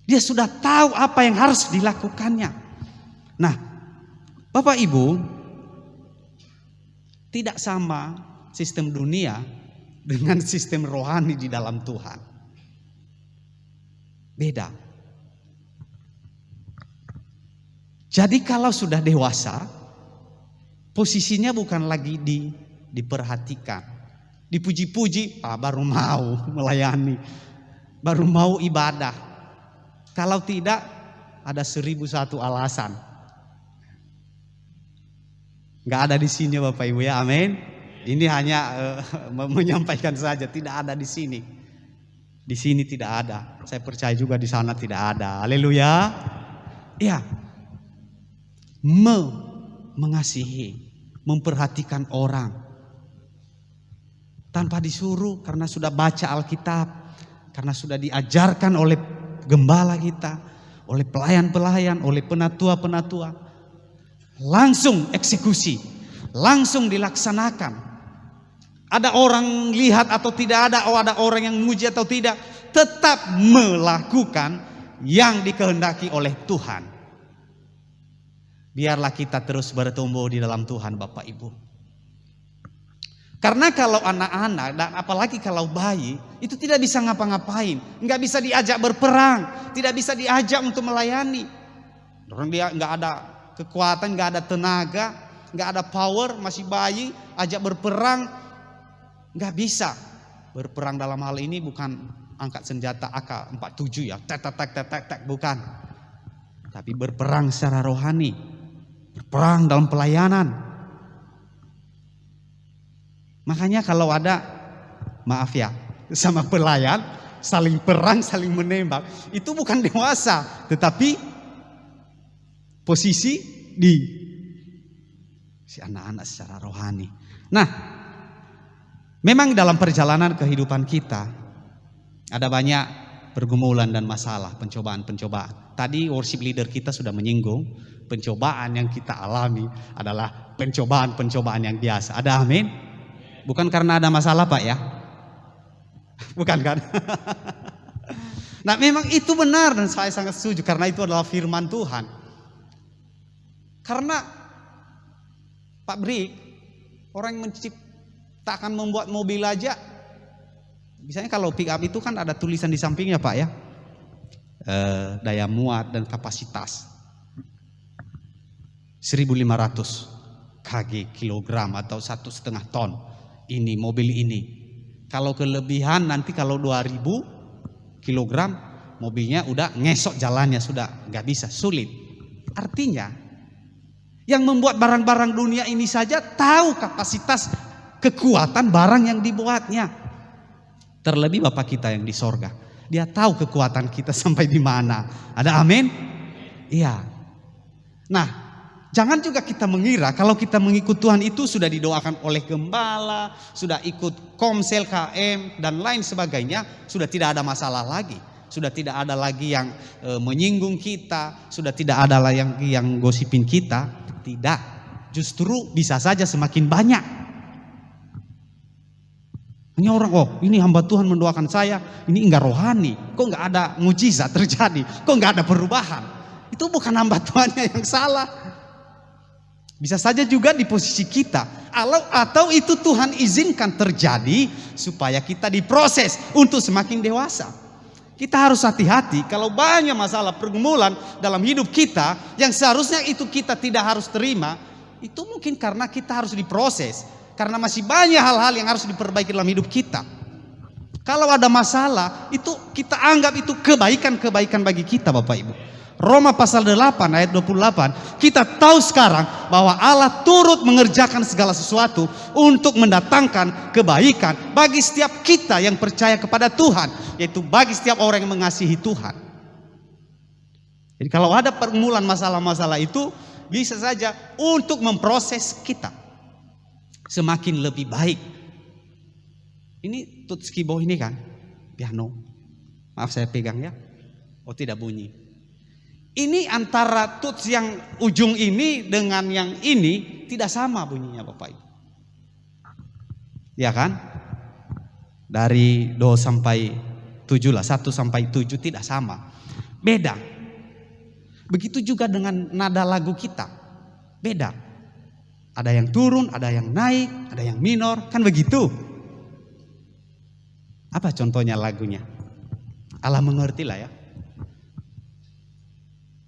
Dia sudah tahu apa yang harus dilakukannya. Nah, Bapak Ibu, tidak sama sistem dunia dengan sistem rohani di dalam Tuhan. Beda. Jadi kalau sudah dewasa, posisinya bukan lagi diperhatikan, dipuji-puji, baru mau melayani, baru mau ibadah. Kalau tidak, ada 1001 alasan. Nggak ada di sini Bapak Ibu ya, amin. Ini hanya menyampaikan saja, tidak ada di sini. Di sini tidak ada. Saya percaya juga di sana tidak ada. Haleluya. Ya, mengasihi, memperhatikan orang tanpa disuruh, karena sudah baca Alkitab, karena sudah diajarkan oleh gembala kita, oleh pelayan-pelayan, oleh penatua-penatua. Langsung eksekusi, langsung dilaksanakan. Ada orang lihat atau tidak ada, ada orang yang memuji atau tidak, tetap melakukan yang dikehendaki oleh Tuhan. Biarlah kita terus bertumbuh di dalam Tuhan Bapak Ibu. Karena kalau anak-anak dan apalagi kalau bayi itu tidak bisa ngapa-ngapain, nggak bisa diajak berperang, tidak bisa diajak untuk melayani. Orang dia nggak ada kekuatan, nggak ada tenaga, nggak ada power, masih bayi, ajak berperang nggak bisa. Berperang dalam hal ini bukan angkat senjata AK-47 ya, tek, bukan. Tapi berperang secara rohani, berperang dalam pelayanan. Makanya kalau ada, maaf ya, sama pelayan saling perang, saling menembak, itu bukan dewasa, tetapi posisi di si anak-anak secara rohani. Nah, memang dalam perjalanan kehidupan kita ada banyak pergumulan dan masalah, pencobaan-pencobaan. Tadi worship leader kita sudah menyinggung, pencobaan yang kita alami adalah pencobaan-pencobaan yang biasa. Ada amin? Bukan karena ada masalah Pak ya. Bukan kan? Nah memang itu benar dan saya sangat setuju, karena itu adalah firman Tuhan. Karena Pak Bri, orang yang menciptakan membuat mobil aja, misalnya kalau pick up itu kan ada tulisan di sampingnya Pak ya, daya muat dan kapasitas 1.500 kg kilogram atau 1,5 ton. Ini mobil ini, kalau kelebihan nanti kalau 2.000 kilogram mobilnya udah ngesok jalannya, sudah nggak bisa, sulit. Artinya yang membuat barang-barang dunia ini saja tahu kapasitas kekuatan barang yang dibuatnya. Terlebih Bapak kita yang di sorga, dia tahu kekuatan kita sampai di mana. Ada amin? Iya. Nah, jangan juga kita mengira kalau kita mengikut Tuhan itu sudah didoakan oleh gembala, sudah ikut komsel KM dan lain sebagainya, sudah tidak ada masalah lagi, sudah tidak ada lagi yang menyinggung kita, sudah tidak ada lagi yang gosipin kita. Tidak, justru bisa saja semakin banyak. Hanya orang, ini hamba Tuhan mendoakan saya, ini enggak rohani, kok enggak ada mujizat terjadi, kok enggak ada perubahan. Itu bukan hamba Tuhannya yang salah. Bisa saja juga di posisi kita, atau itu Tuhan izinkan terjadi supaya kita diproses untuk semakin dewasa. Kita harus hati-hati kalau banyak masalah pergumulan dalam hidup kita yang seharusnya itu kita tidak harus terima, itu mungkin karena kita harus diproses, karena masih banyak hal-hal yang harus diperbaiki dalam hidup kita. Kalau ada masalah, itu kita anggap itu kebaikan-kebaikan bagi kita Bapak Ibu. Roma pasal 8 ayat 28, kita tahu sekarang bahwa Allah turut mengerjakan segala sesuatu untuk mendatangkan kebaikan bagi setiap kita yang percaya kepada Tuhan, yaitu bagi setiap orang yang mengasihi Tuhan. Jadi kalau ada permulaan masalah-masalah itu bisa saja untuk memproses kita semakin lebih baik. Ini tuts keyboard ini kan piano. Maaf saya pegang ya. Oh tidak bunyi. Ini antara tuts yang ujung ini dengan yang ini tidak sama bunyinya Bapak Ibu. Ya kan? Dari do sampai 7 lah, 1 sampai 7 tidak sama. Beda. Begitu juga dengan nada lagu kita. Beda. Ada yang turun, ada yang naik, ada yang minor, kan begitu. Apa contohnya lagunya? Allah mengerti lah ya.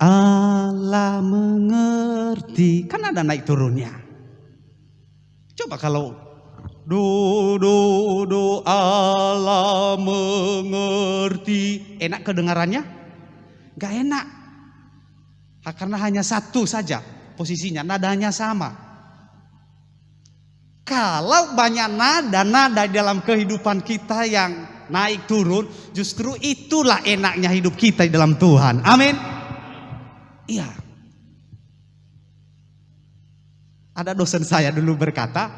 Allah mengerti, kan ada naik turunnya. Coba kalau do Allah mengerti, enak kedengarannya? Gak enak. Karena hanya satu saja posisinya, nadanya sama. Kalau banyak nada-nada dalam kehidupan kita yang naik turun, justru itulah enaknya hidup kita di dalam Tuhan. Amin. Iya. Ada dosen saya dulu berkata,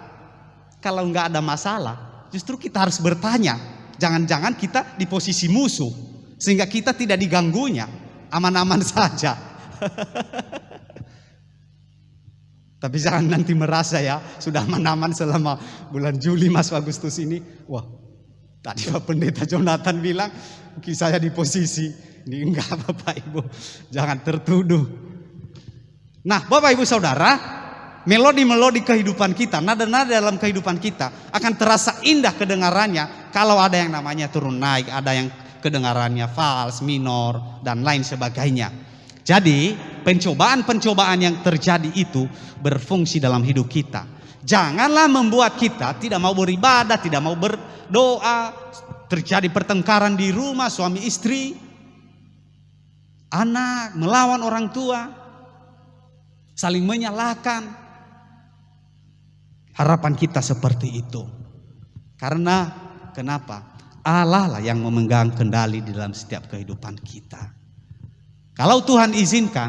kalau nggak ada masalah, justru kita harus bertanya. Jangan-jangan kita di posisi musuh, sehingga kita tidak diganggunya, aman-aman saja. Tapi jangan nanti merasa ya sudah aman-aman selama bulan Juli masuk Agustus ini. Wah, tadi Pak Pendeta Jonathan bilang mungkin saya di posisi ini. Enggak Bapak Ibu, jangan tertuduh. Nah Bapak Ibu Saudara, melodi-melodi kehidupan kita, nada-nada dalam kehidupan kita akan terasa indah kedengarannya kalau ada yang namanya turun naik, ada yang kedengarannya fals, minor, dan lain sebagainya. Jadi pencobaan-pencobaan yang terjadi itu berfungsi dalam hidup kita. Janganlah membuat kita tidak mau beribadah, tidak mau berdoa, terjadi pertengkaran di rumah suami istri, anak melawan orang tua, saling menyalahkan. Harapan kita seperti itu. Karena kenapa? Allah lah yang memegang kendali di dalam setiap kehidupan kita. Kalau Tuhan izinkan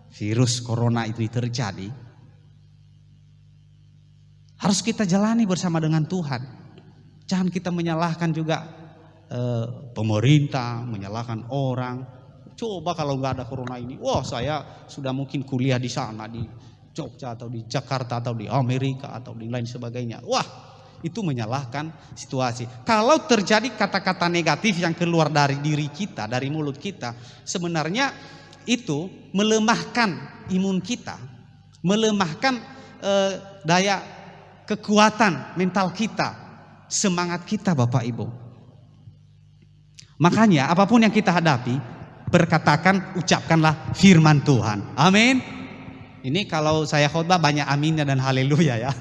virus corona itu terjadi, harus kita jalani bersama dengan Tuhan. Jangan kita menyalahkan juga pemerintah, menyalahkan orang. Coba kalau nggak ada corona ini, wah saya sudah mungkin kuliah di sana, di Jogja atau di Jakarta atau di Amerika atau di lain sebagainya. Wah, itu menyalahkan situasi. Kalau terjadi kata-kata negatif yang keluar dari diri kita, dari mulut kita, sebenarnya itu melemahkan imun kita, melemahkan daya kekuatan mental kita, semangat kita Bapak Ibu. Makanya apapun yang kita hadapi, perkatakan, ucapkanlah firman Tuhan. Amin. Ini kalau saya khotbah banyak aminnya dan haleluya ya.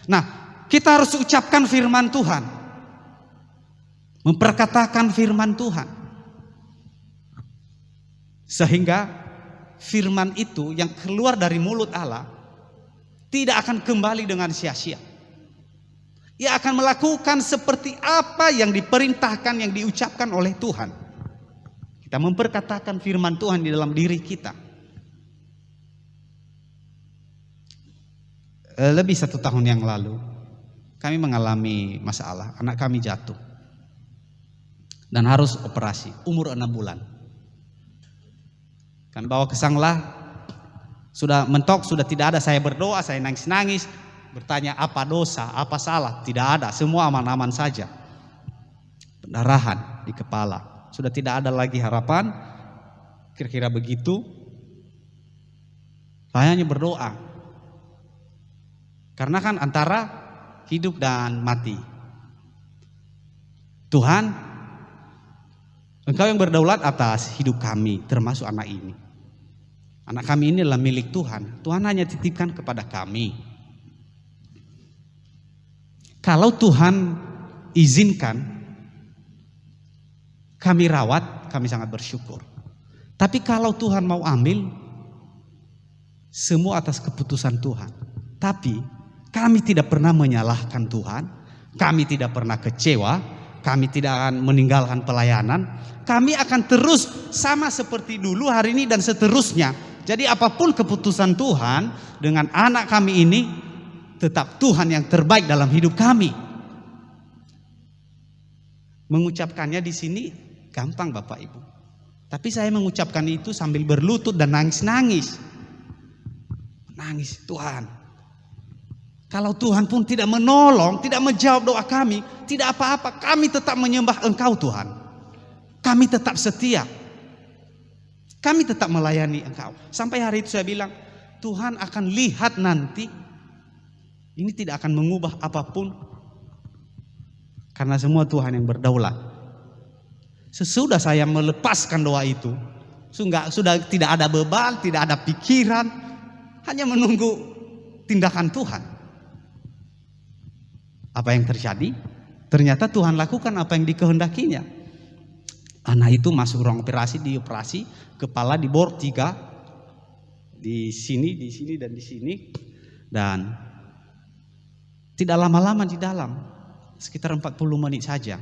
Nah, kita harus ucapkan firman Tuhan, memperkatakan firman Tuhan, sehingga firman itu yang keluar dari mulut Allah tidak akan kembali dengan sia-sia. Ia akan melakukan seperti apa yang diperintahkan, yang diucapkan oleh Tuhan. Kita memperkatakan firman Tuhan di dalam diri kita. Lebih 1 tahun yang lalu kami mengalami masalah, anak kami jatuh dan harus operasi, umur 6 bulan. Kan bawa ke sanglah, sudah mentok, sudah tidak ada. Saya berdoa, saya nangis-nangis, bertanya apa dosa, apa salah, tidak ada, semua aman-aman saja. Pendarahan di kepala, sudah tidak ada lagi harapan, kira-kira begitu. Saya hanya berdoa, karena kan antara hidup dan mati. Tuhan, Engkau yang berdaulat atas hidup kami, termasuk anak ini. Anak kami ini adalah milik Tuhan. Tuhan hanya titipkan kepada kami. Kalau Tuhan izinkan kami rawat, kami sangat bersyukur. Tapi kalau Tuhan mau ambil, semua atas keputusan Tuhan. Tapi kami tidak pernah menyalahkan Tuhan, kami tidak pernah kecewa, kami tidak akan meninggalkan pelayanan. Kami akan terus sama seperti dulu, hari ini dan seterusnya. Jadi apapun keputusan Tuhan dengan anak kami ini, tetap Tuhan yang terbaik dalam hidup kami. Mengucapkannya di sini gampang Bapak Ibu. Tapi saya mengucapkan itu sambil berlutut dan nangis-nangis. Nangis, Tuhan. Kalau Tuhan pun tidak menolong, tidak menjawab doa kami, tidak apa-apa, kami tetap menyembah Engkau Tuhan. Kami tetap setia. Kami tetap melayani Engkau. Sampai hari itu saya bilang, Tuhan akan lihat nanti. Ini tidak akan mengubah apapun. Karena semua Tuhan yang berdaulat. Sesudah saya melepaskan doa itu, sudah tidak ada beban, tidak ada pikiran, hanya menunggu tindakan Tuhan. Apa yang terjadi? Ternyata Tuhan lakukan apa yang dikehendakinya. Anak itu masuk ruang operasi, dioperasi, kepala dibor 3, di sini, dan di sini, dan tidak lama-lama di dalam, sekitar 40 menit saja.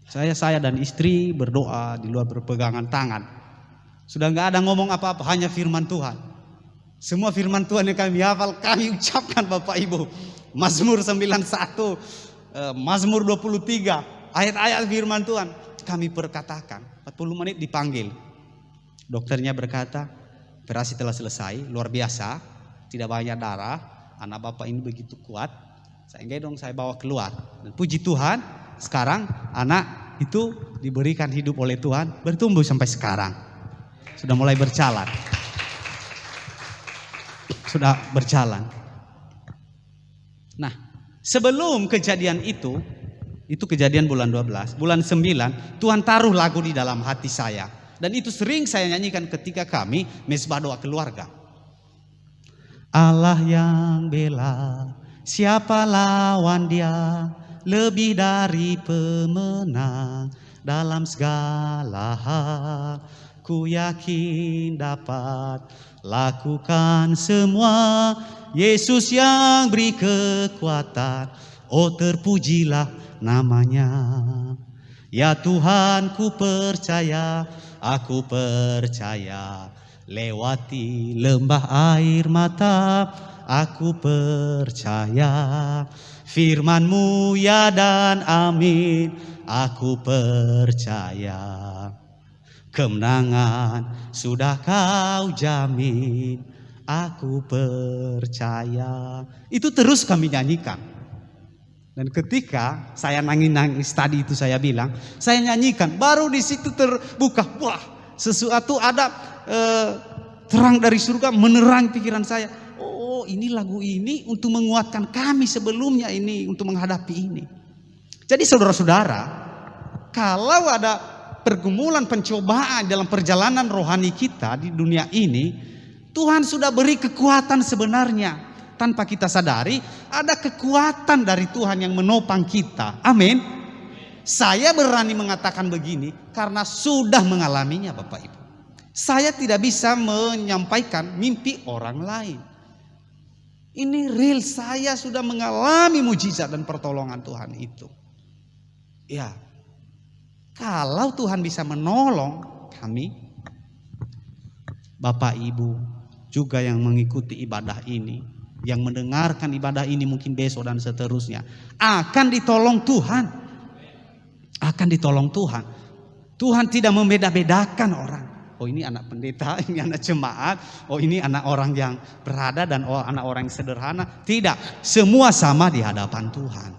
Saya dan istri berdoa di luar berpegangan tangan. Sudah nggak ada ngomong apa-apa, hanya firman Tuhan. Semua firman Tuhan yang kami hafal, kami ucapkan Bapak Ibu. Mazmur 91, Mazmur 23, ayat-ayat firman Tuhan kami perkatakan. 40 menit dipanggil. Dokternya berkata, operasi telah selesai, luar biasa, tidak banyak darah, anak Bapak ini begitu kuat. Saya gendong, saya bawa keluar. Dan puji Tuhan, sekarang anak itu diberikan hidup oleh Tuhan, bertumbuh sampai sekarang. Sudah mulai berjalan. Sudah berjalan. Nah, sebelum kejadian itu kejadian bulan 12, bulan 9, Tuhan taruh lagu di dalam hati saya. Dan itu sering saya nyanyikan ketika kami mesbah doa keluarga. Allah yang bela, siapa lawan Dia, lebih dari pemenang dalam segala hal. Ku yakin dapat lakukan semua, Yesus yang beri kekuatan, oh terpujilah namanya. Ya Tuhan, ku percaya, aku percaya, lewati lembah air mata, aku percaya. Firman-Mu ya dan amin, aku percaya. Kemenangan sudah Kau jamin, aku percaya. Itu terus kami nyanyikan. Dan ketika saya nangis tadi itu saya bilang, saya nyanyikan, baru di situ terbuka, wah, sesuatu ada terang dari surga menerangi pikiran saya. Oh, ini lagu ini untuk menguatkan kami sebelumnya ini untuk menghadapi ini. Jadi saudara-saudara, kalau ada pergumulan pencobaan dalam perjalanan rohani kita di dunia ini, Tuhan sudah beri kekuatan sebenarnya. Tanpa kita sadari, ada kekuatan dari Tuhan yang menopang kita. Amin. Saya berani mengatakan begini karena sudah mengalaminya Bapak Ibu. Saya tidak bisa menyampaikan mimpi orang lain. Ini real, saya sudah mengalami mujizat dan pertolongan Tuhan itu. Ya, kalau Tuhan bisa menolong kami, Bapak Ibu juga yang mengikuti ibadah ini, yang mendengarkan ibadah ini mungkin besok dan seterusnya, akan ditolong Tuhan. Akan ditolong Tuhan. Tuhan tidak membeda-bedakan orang. Oh ini anak pendeta, ini anak jemaat, oh ini anak orang yang berada dan oh anak orang yang sederhana. Tidak, semua sama di hadapan Tuhan.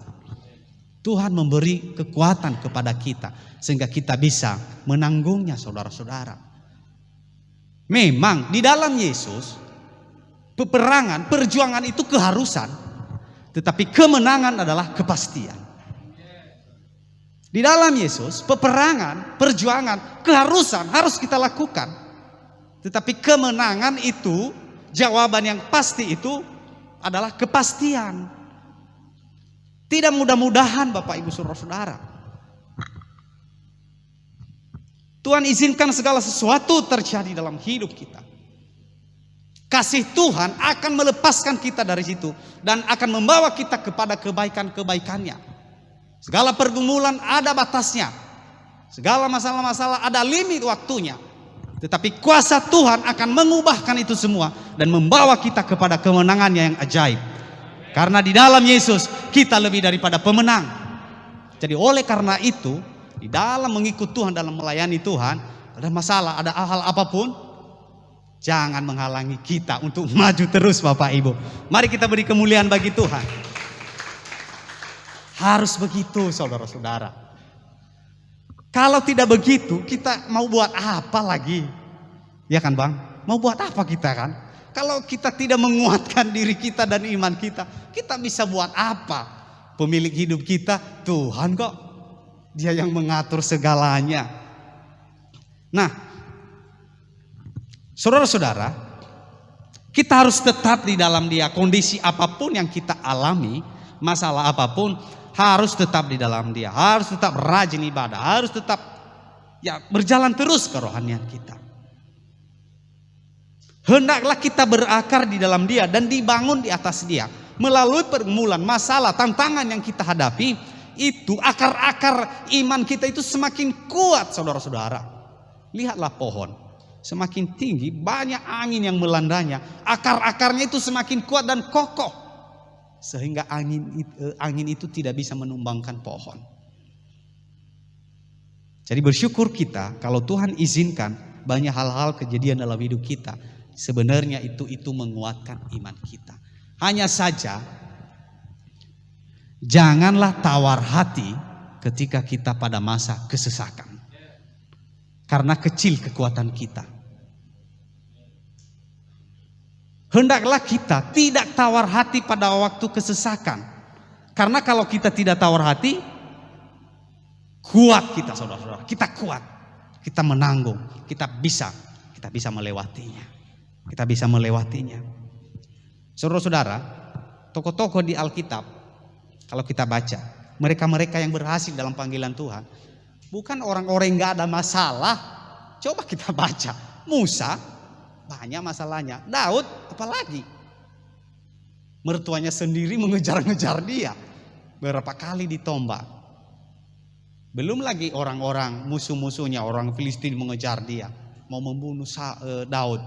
Tuhan memberi kekuatan kepada kita sehingga kita bisa menanggungnya saudara-saudara. Memang di dalam Yesus peperangan, perjuangan itu keharusan, tetapi kemenangan adalah kepastian. Di dalam Yesus, peperangan, perjuangan, keharusan harus kita lakukan. Tetapi kemenangan itu, jawaban yang pasti itu adalah kepastian. Tidak mudah-mudahan Bapak Ibu Saudara-saudara. Tuhan izinkan segala sesuatu terjadi dalam hidup kita. Kasih Tuhan akan melepaskan kita dari situ dan akan membawa kita kepada kebaikan-kebaikannya. Segala pergumulan ada batasnya. Segala masalah-masalah ada limit waktunya. Tetapi kuasa Tuhan akan mengubahkan itu semua dan membawa kita kepada kemenangannya yang ajaib. Karena di dalam Yesus kita lebih daripada pemenang. Jadi oleh karena itu, di dalam mengikut Tuhan, dalam melayani Tuhan, ada masalah, ada hal apapun, jangan menghalangi kita untuk maju terus Bapak Ibu. Mari kita beri kemuliaan bagi Tuhan. Harus begitu saudara-saudara. Kalau tidak begitu, kita mau buat apa lagi? Ya kan Bang? Mau buat apa kita kan? Kalau kita tidak menguatkan diri kita dan iman kita, kita bisa buat apa? Pemilik hidup kita Tuhan kok. Dia yang mengatur segalanya. Nah, saudara-saudara, kita harus tetap di dalam Dia. Kondisi apapun yang kita alami, masalah apapun, harus tetap di dalam Dia. Harus tetap rajin ibadah. Harus tetap berjalan terus kerohanian kita. Hendaklah kita berakar di dalam Dia dan dibangun di atas Dia. Melalui pergumulan, masalah, tantangan yang kita hadapi, itu akar-akar iman kita itu semakin kuat saudara-saudara. Lihatlah pohon, semakin tinggi, banyak angin yang melandanya. Akar-akarnya itu semakin kuat dan kokoh. Sehingga angin itu tidak bisa menumbangkan pohon. Jadi bersyukur kita kalau Tuhan izinkan banyak hal-hal kejadian dalam hidup kita. Sebenarnya itu menguatkan iman kita. Hanya saja janganlah tawar hati ketika kita pada masa kesesakan. Karena kecil kekuatan kita. Hendaklah kita tidak tawar hati pada waktu kesesakan. Karena kalau kita tidak tawar hati, kuat kita saudara-saudara. Kita kuat. Kita menanggung. Kita bisa melewatinya. Kita bisa melewatinya. Saudara-saudara, tokoh-tokoh di Alkitab, kalau kita baca, mereka-mereka yang berhasil dalam panggilan Tuhan, bukan orang-orang yang gak ada masalah. Coba kita baca. Musa, banyak masalahnya. Daud apalagi, mertuanya sendiri mengejar-ngejar dia, berapa kali ditombak. Belum lagi orang-orang musuh-musuhnya, orang Filistin mengejar dia, mau membunuh Daud.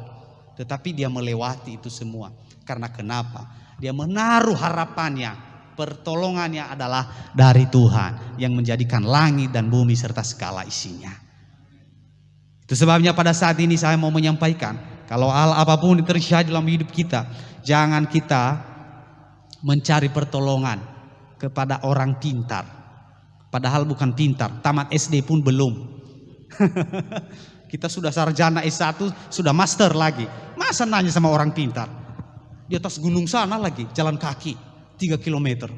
Tetapi dia melewati itu semua. Karena kenapa? Dia menaruh harapannya, pertolongannya adalah dari Tuhan yang menjadikan langit dan bumi serta segala isinya. Itu sebabnya pada saat ini saya mau menyampaikan, kalau hal apapun yang terjadi dalam hidup kita, jangan kita mencari pertolongan kepada orang pintar. Padahal bukan pintar, tamat SD pun belum. Kita sudah sarjana S1, sudah master lagi. Masa nanya sama orang pintar? Di atas gunung sana lagi, jalan kaki 3 km.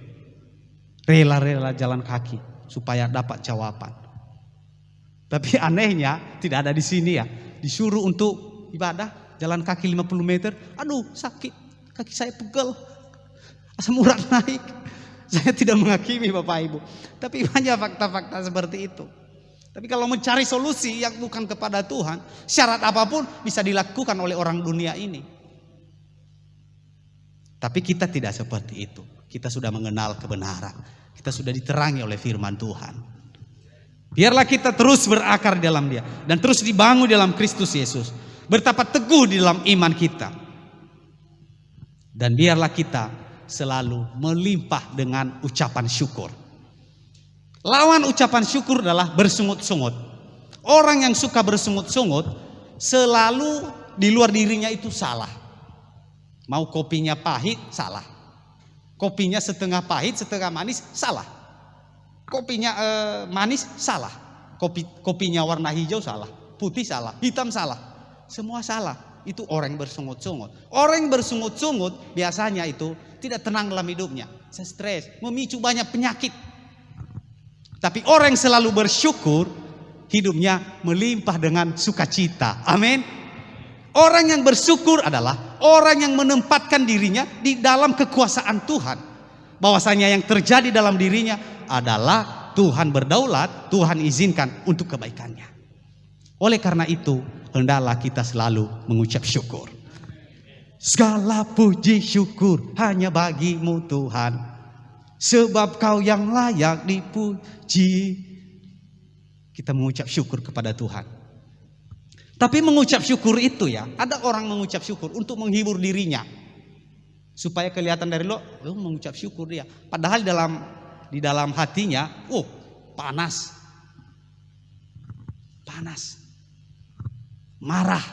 Rela-rela jalan kaki supaya dapat jawaban. Tapi anehnya tidak ada di sini ya. Disuruh untuk ibadah jalan kaki 50 meter, aduh sakit, kaki saya pegel, asam urat naik. Saya tidak menghakimi Bapak Ibu, tapi banyak fakta-fakta seperti itu. Tapi kalau mencari solusi yang bukan kepada Tuhan, syarat apapun bisa dilakukan oleh orang dunia ini. Tapi kita tidak seperti itu. Kita sudah mengenal kebenaran, kita sudah diterangi oleh firman Tuhan. Biarlah kita terus berakar di dalam Dia dan terus dibangun dalam Kristus Yesus. Betapa teguh di dalam iman kita. Dan biarlah kita selalu melimpah dengan ucapan syukur. Lawan ucapan syukur adalah bersungut-sungut. Orang yang suka bersungut-sungut selalu di luar dirinya itu salah. Mau kopinya pahit, salah. Kopinya setengah pahit, setengah manis, salah. Kopinya manis, salah. Kopinya warna hijau, salah. Putih, salah. Hitam, salah. Semua salah. Itu orang yang bersungut-sungut. Orang yang bersungut-sungut biasanya itu tidak tenang dalam hidupnya. Stres, memicu banyak penyakit. Tapi orang yang selalu bersyukur, hidupnya melimpah dengan sukacita. Amin. Orang yang bersyukur adalah orang yang menempatkan dirinya di dalam kekuasaan Tuhan. Bahwasanya yang terjadi dalam dirinya adalah Tuhan berdaulat, Tuhan izinkan untuk kebaikannya. Oleh karena itu, hendaklah kita selalu mengucap syukur. Segala puji syukur hanya bagi-Mu Tuhan. sebab Kau yang layak dipuji. Kita mengucap syukur kepada Tuhan. Tapi mengucap syukur itu ya, ada orang mengucap syukur untuk menghibur dirinya, supaya kelihatan dari lo, mengucap syukur dia. Padahal di dalam hatinya, panas, marah.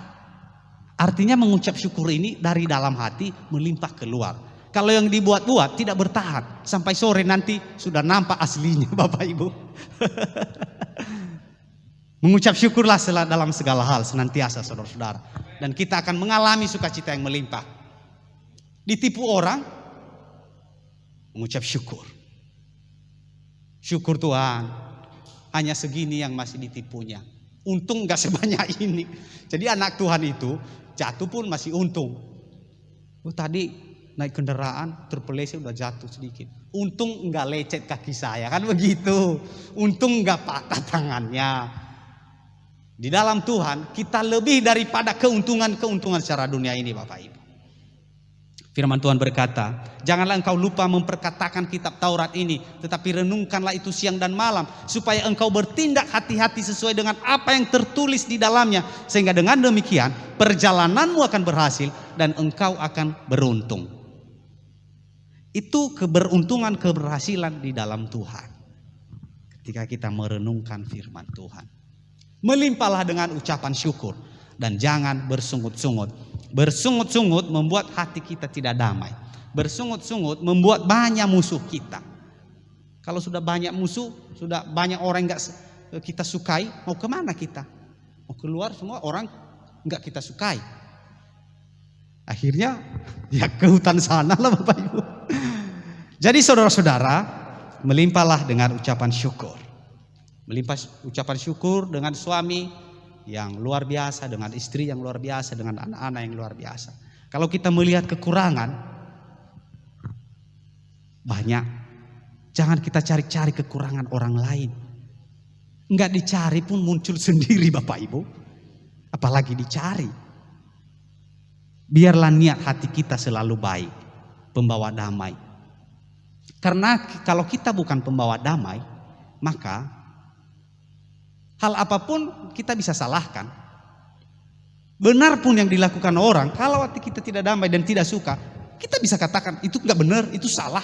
Artinya mengucap syukur ini dari dalam hati melimpah keluar. Kalau yang dibuat-buat tidak bertahan, sampai sore nanti sudah nampak aslinya, Bapak Ibu. Mengucap syukurlah dalam segala hal senantiasa, saudara-saudara, dan kita akan mengalami sukacita yang melimpah. Ditipu orang, mengucap syukur. Syukur Tuhan, hanya segini yang masih ditipunya. Untung gak sebanyak ini. Jadi anak Tuhan itu jatuh pun masih untung. Tadi naik kendaraan terpeleset udah jatuh sedikit. Untung enggak lecet kaki saya, kan begitu. Untung enggak patah tangannya. Di dalam Tuhan kita lebih daripada keuntungan secara dunia ini, Bapak Ibu. Firman Tuhan berkata, janganlah engkau lupa memperkatakan kitab Taurat ini, tetapi renungkanlah itu siang dan malam, supaya engkau bertindak hati-hati sesuai dengan apa yang tertulis di dalamnya, sehingga dengan demikian perjalananmu akan berhasil dan engkau akan beruntung. Itu keberuntungan, keberhasilan di dalam Tuhan. Ketika kita merenungkan firman Tuhan. Melimpahlah dengan ucapan syukur dan jangan bersungut-sungut. Bersungut-sungut membuat hati kita tidak damai. Bersungut-sungut membuat banyak musuh kita. Kalau sudah banyak musuh, sudah banyak orang yang gak kita sukai, mau kemana kita? Mau keluar semua orang gak kita sukai. Akhirnya ya ke hutan sana lah, Bapak Ibu. Jadi saudara-saudara, melimpahlah dengan ucapan syukur. Melimpah ucapan syukur dengan suami yang luar biasa, dengan istri yang luar biasa, dengan anak-anak yang luar biasa. Kalau kita melihat kekurangan banyak, jangan kita cari-cari kekurangan orang lain. Enggak dicari pun muncul sendiri, Bapak Ibu. Apalagi dicari. Biarlah niat hati kita selalu baik, pembawa damai. Karena kalau kita bukan pembawa damai, maka hal apapun kita bisa salahkan. Benar pun yang dilakukan orang, kalau hati kita tidak damai dan tidak suka, kita bisa katakan itu nggak benar, itu salah.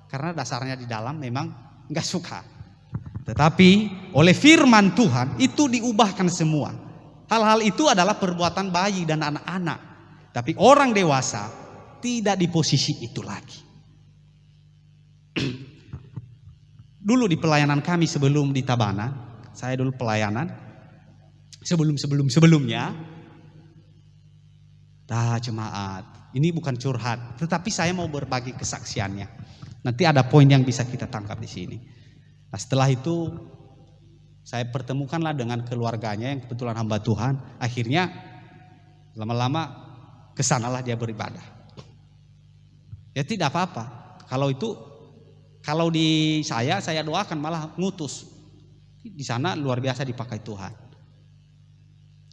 Karena dasarnya di dalam memang nggak suka. Tetapi oleh firman Tuhan itu diubahkan semua. Hal-hal itu adalah perbuatan bayi dan anak-anak. Tapi orang dewasa tidak di posisi itu lagi. Dulu di pelayanan kami sebelum di Tabana, saya dulu pelayanan sebelumnya. Jemaat, ini bukan curhat, tetapi saya mau berbagi kesaksiannya. Nanti ada poin yang bisa kita tangkap di sini. Nah, setelah itu saya pertemukanlah dengan keluarganya yang kebetulan hamba Tuhan. Akhirnya lama-lama kesanalah dia beribadah. Ya tidak apa-apa. Kalau di saya doakan malah ngutus. Di sana luar biasa dipakai Tuhan.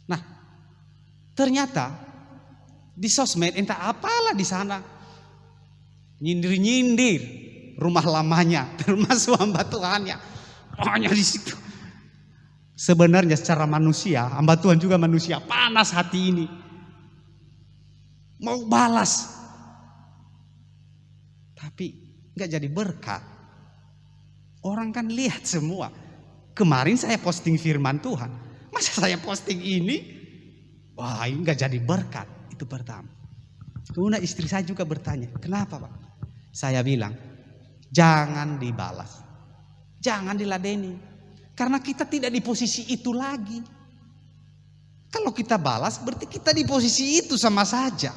Nah, ternyata di sosmed entah apalah di sana nyindir rumah lamanya, termasuk hamba Tuhannya. Hanya di situ. Sebenarnya secara manusia, hamba Tuhan juga manusia, panas hati ini. Mau balas. Tapi nggak jadi berkat. Orang kan lihat semua. Kemarin saya posting firman Tuhan, masa saya posting ini? Wah, ini gak jadi berkat. Itu pertama. Kemudian istri saya juga bertanya, kenapa Pak? Saya bilang, jangan dibalas, jangan diladeni, karena kita tidak di posisi itu lagi. Kalau kita balas, berarti kita di posisi itu sama saja.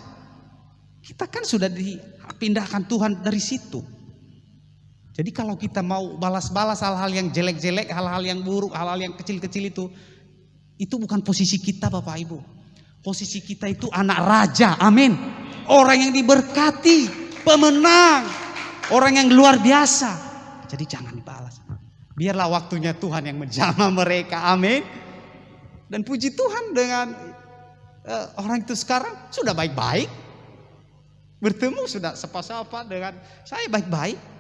Kita kan sudah dipindahkan Tuhan dari situ. Jadi kalau kita mau balas-balas hal-hal yang jelek-jelek, hal-hal yang buruk, hal-hal yang kecil-kecil itu bukan posisi kita, Bapak Ibu. Posisi kita itu anak raja, amin. Orang yang diberkati, pemenang, orang yang luar biasa. Jadi jangan dibalas. Biarlah waktunya Tuhan yang menjamah mereka, amin. Dan puji Tuhan dengan orang itu sekarang sudah baik-baik. Bertemu sudah sapa-sapa dengan saya baik-baik.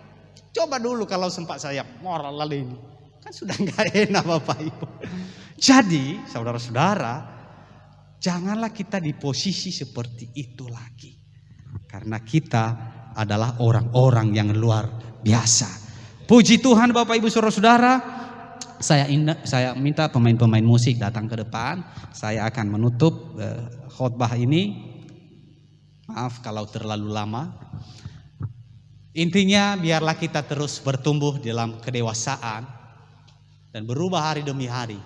Coba dulu kalau sempat saya moral lalu ini. Kan sudah nggak enak Bapak Ibu. Jadi saudara-saudara, janganlah kita di posisi seperti itu lagi. Karena kita adalah orang-orang yang luar biasa. Puji Tuhan Bapak Ibu saudara-saudara. Saya minta pemain-pemain musik datang ke depan. Saya akan menutup khotbah ini. Maaf kalau terlalu lama. Intinya biarlah kita terus bertumbuh dalam kedewasaan dan berubah hari demi hari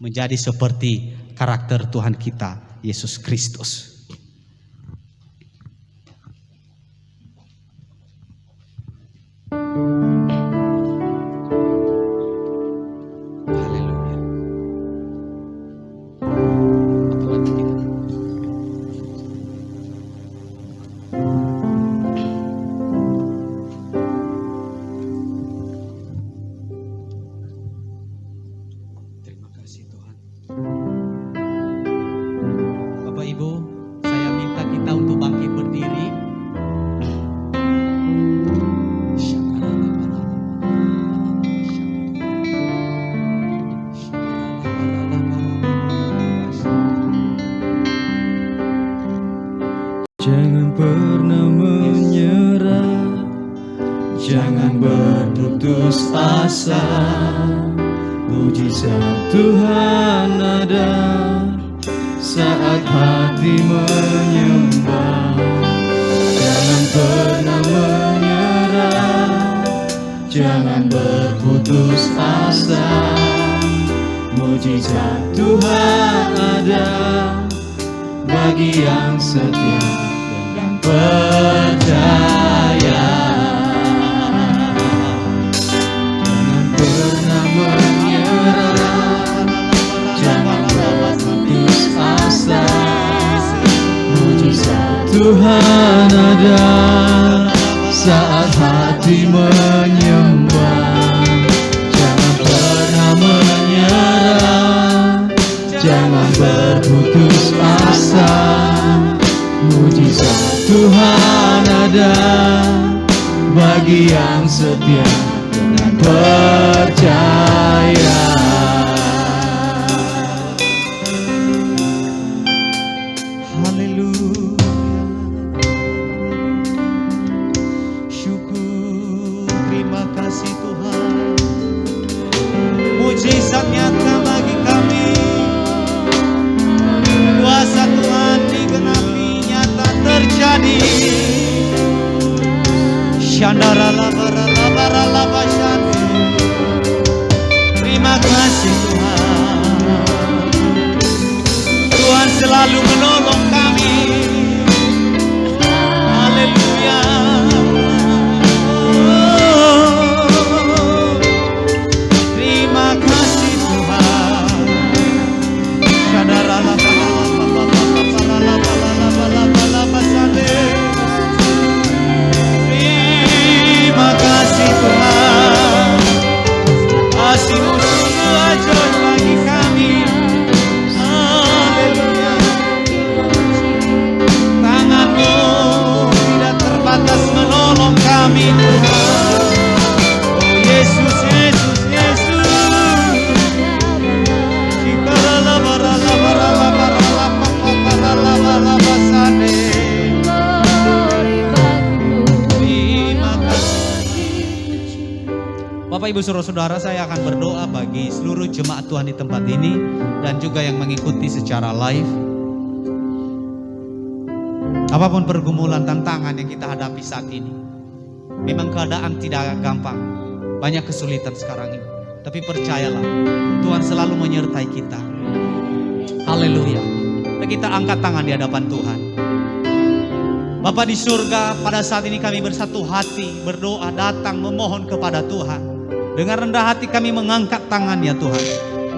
menjadi seperti karakter Tuhan kita Yesus Kristus. Jangan pernah menyerah, jangan berputus asa. Mujizat Tuhan ada saat hati menyembah. Jangan pernah menyerah, jangan berputus asa. Mujizat Tuhan ada bagi yang setia dan percaya. Jangan pernah menyerah, jangan berputus asa. Mujizat Tuhan ada saat hati menyembah. Jangan pernah menyerah, jangan berputus asa. Mujizat Tuhan ada bagi yang setia dan percaya. Haleluya. Syukur, terima kasih Tuhan. Mujizat nyata bagi kami. Kuasa Tuhan digenapi nyata terjadi. Shandara labara labara labashani. Terima kasih Tuhan. Tuhan selalu menolong kami. Haleluya. Terima kasih Tuhan. Shandara labara terima kasih Tuhan, kasih-Mu sungguh ajaib bagi kami. Haleluya. Tangan-Mu tidak terbatas menolong kami Tuhan. Oh Yesus, Yesus, Yesus. Bapak Ibu saudara-saudara, saya akan berdoa bagi seluruh jemaat Tuhan di tempat ini dan juga yang mengikuti secara live. Apapun pergumulan tantangan yang kita hadapi saat ini, memang keadaan tidak gampang, banyak kesulitan sekarang ini. Tapi percayalah, Tuhan selalu menyertai kita. Haleluya. Kita angkat tangan di hadapan Tuhan. Bapa di surga, pada saat ini kami bersatu hati, berdoa, datang memohon kepada Tuhan. Dengan rendah hati kami mengangkat tangan ya Tuhan.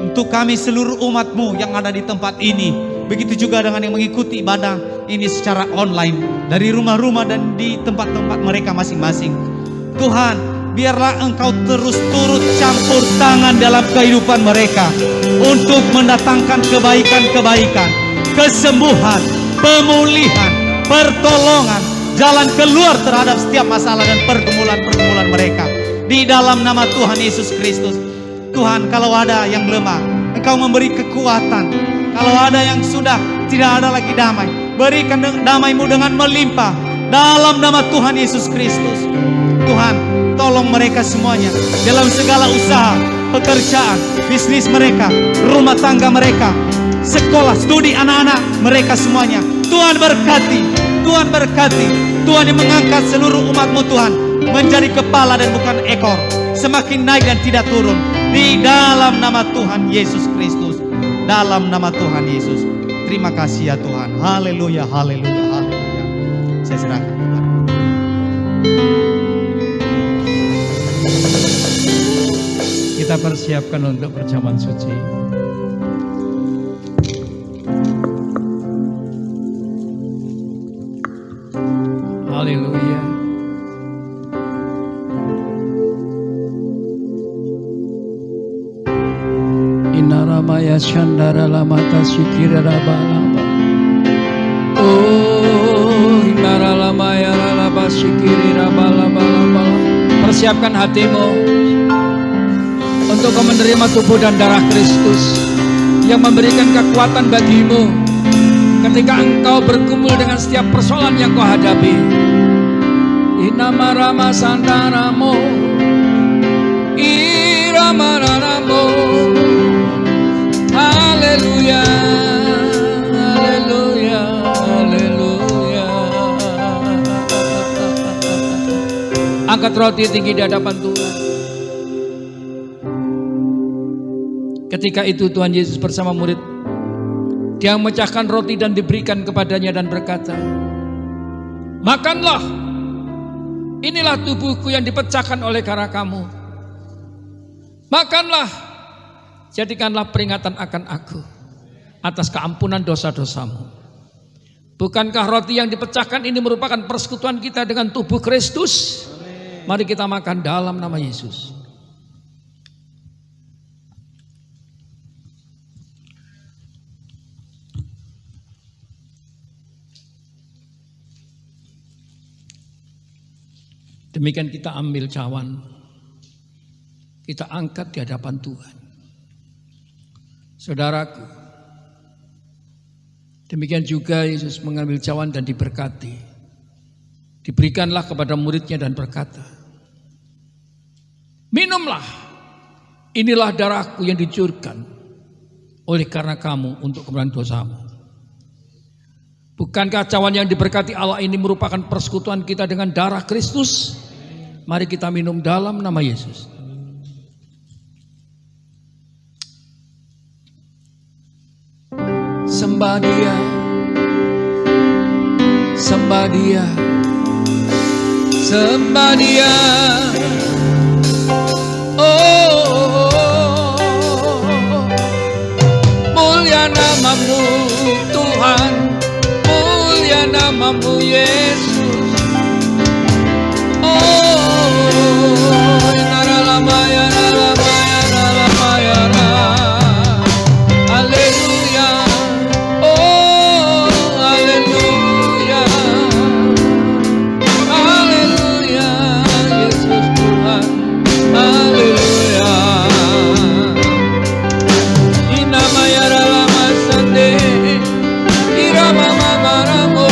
Untuk kami seluruh umat-Mu yang ada di tempat ini. Begitu juga dengan yang mengikuti ibadah ini secara online. Dari rumah-rumah dan di tempat-tempat mereka masing-masing. Tuhan, biarlah Engkau terus turut campur tangan dalam kehidupan mereka. Untuk mendatangkan kebaikan-kebaikan, kesembuhan, pemulihan, pertolongan, jalan keluar terhadap setiap masalah dan pergumulan-pergumulan mereka. di dalam nama Tuhan Yesus Kristus. Tuhan, kalau ada yang lemah, Engkau memberi kekuatan. Kalau ada yang sudah tidak ada lagi damai, berikan damai-Mu dengan melimpah dalam nama Tuhan Yesus Kristus. Tuhan, tolong mereka semuanya dalam segala usaha, pekerjaan, bisnis mereka, rumah tangga mereka, sekolah, studi anak-anak mereka semuanya. Tuhan berkati, Tuhan berkati. Tuhan yang mengangkat seluruh umat-Mu Tuhan menjadi kepala dan bukan ekor, semakin naik dan tidak turun, di dalam nama Tuhan Yesus Kristus. Dalam nama Tuhan Yesus. Terima kasih ya Tuhan. Haleluya, haleluya, haleluya. Saya serahkan kepada Kita persiapkan untuk perjamuan suci. Haleluya. Inaramaya Shandara Lamata Sikira Rabalaba. Oh, Inaralamaya Ralaba Sikiri Rabalaba. Persiapkan hatimu untuk menerima tubuh dan darah Kristus yang memberikan kekuatan bagimu ketika engkau bergumul dengan setiap persoalan yang kau hadapi. Inamarama sandaramo, iramaramo. Haleluya, haleluya, haleluya. Angkat roti tinggi di hadapan Tuhan. Ketika itu Tuhan Yesus bersama murid, Dia memecahkan roti dan diberikan kepadanya dan berkata, "Makanlah, inilah tubuhku yang dipecahkan oleh karena kamu. Makanlah, jadikanlah peringatan akan aku atas keampunan dosa-dosamu." Bukankah roti yang dipecahkan ini merupakan persekutuan kita dengan tubuh Kristus? Mari kita makan dalam nama Yesus. Demikian kita ambil cawan, kita angkat di hadapan Tuhan. Saudaraku, demikian juga Yesus mengambil cawan dan diberkati. Diberikanlah kepada muridnya dan berkata, "Minumlah, inilah darahku yang dicurahkan oleh karena kamu untuk kebenaran dosamu." Bukankah cawan yang diberkati Allah ini merupakan persekutuan kita dengan darah Kristus? Mari kita minum dalam nama Yesus. Sembah Dia, sembah Dia, sembah Dia. Oh, mulia namamu Tuhan, mulia namamu Yesus. Oh, naralamaya, naralamaya, naralamaya, haleluya. Oh, haleluya, haleluya, Yesus Tuhan, haleluya. Inamaya ralama sande, irama mamaramu.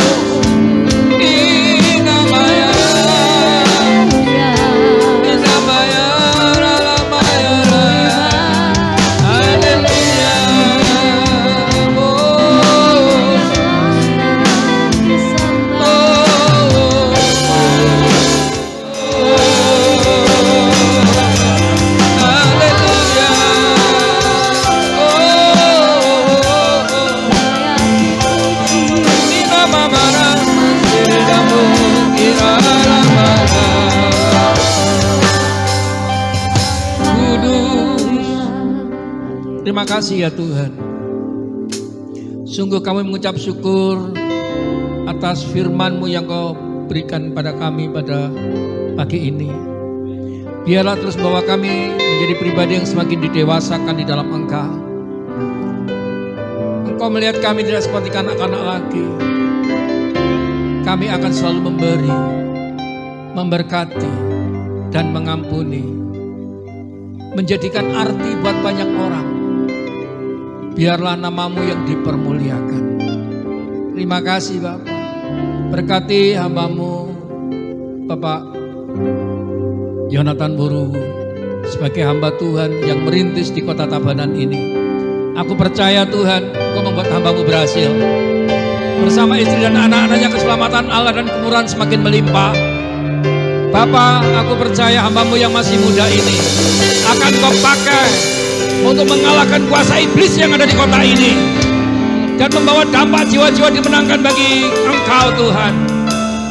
Terima kasih ya Tuhan. Sungguh kami mengucap syukur atas firman-Mu yang Kau berikan pada kami pada pagi ini. Biarlah terus bawa kami menjadi pribadi yang semakin didewasakan di dalam Engkau. Engkau melihat kami tidak seperti anak-anak lagi. Kami akan selalu memberi, memberkati, dan mengampuni, menjadikan arti buat banyak orang. Biarlah namamu yang dipermuliakan. Terima kasih Bapak. Berkati hambamu Bapak Yonatan Buru sebagai hamba Tuhan yang merintis di kota Tabanan ini. Aku percaya Tuhan, Engkau membuat hambamu berhasil. Bersama istri dan anak-anaknya keselamatan Allah dan kemurahan semakin melimpah. Bapa, aku percaya hambamu yang masih muda ini akan Kau pakai untuk mengalahkan kuasa iblis yang ada di kota ini dan membawa dampak jiwa-jiwa dimenangkan bagi Engkau Tuhan.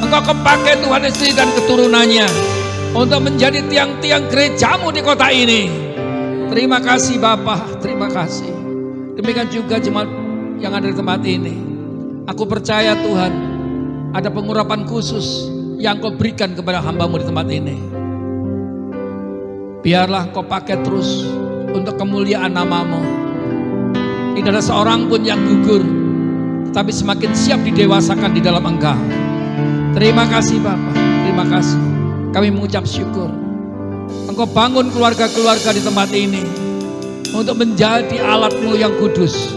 Engkau kepakai Tuhan istri dan keturunannya untuk menjadi tiang-tiang gerejamu di kota ini. Terima kasih Bapa, terima kasih. Demikian juga jemaat yang ada di tempat ini. Aku percaya Tuhan, ada pengurapan khusus yang Kau berikan kepada hambamu di tempat ini. Biarlah Kau pakai terus untuk kemuliaan namamu. Tidak ada seorang pun yang gugur, tetapi semakin siap didewasakan di dalam Engkau. Terima kasih Bapa, terima kasih. Kami mengucap syukur. Engkau bangun keluarga-keluarga di tempat ini untuk menjadi alat-Mu yang kudus,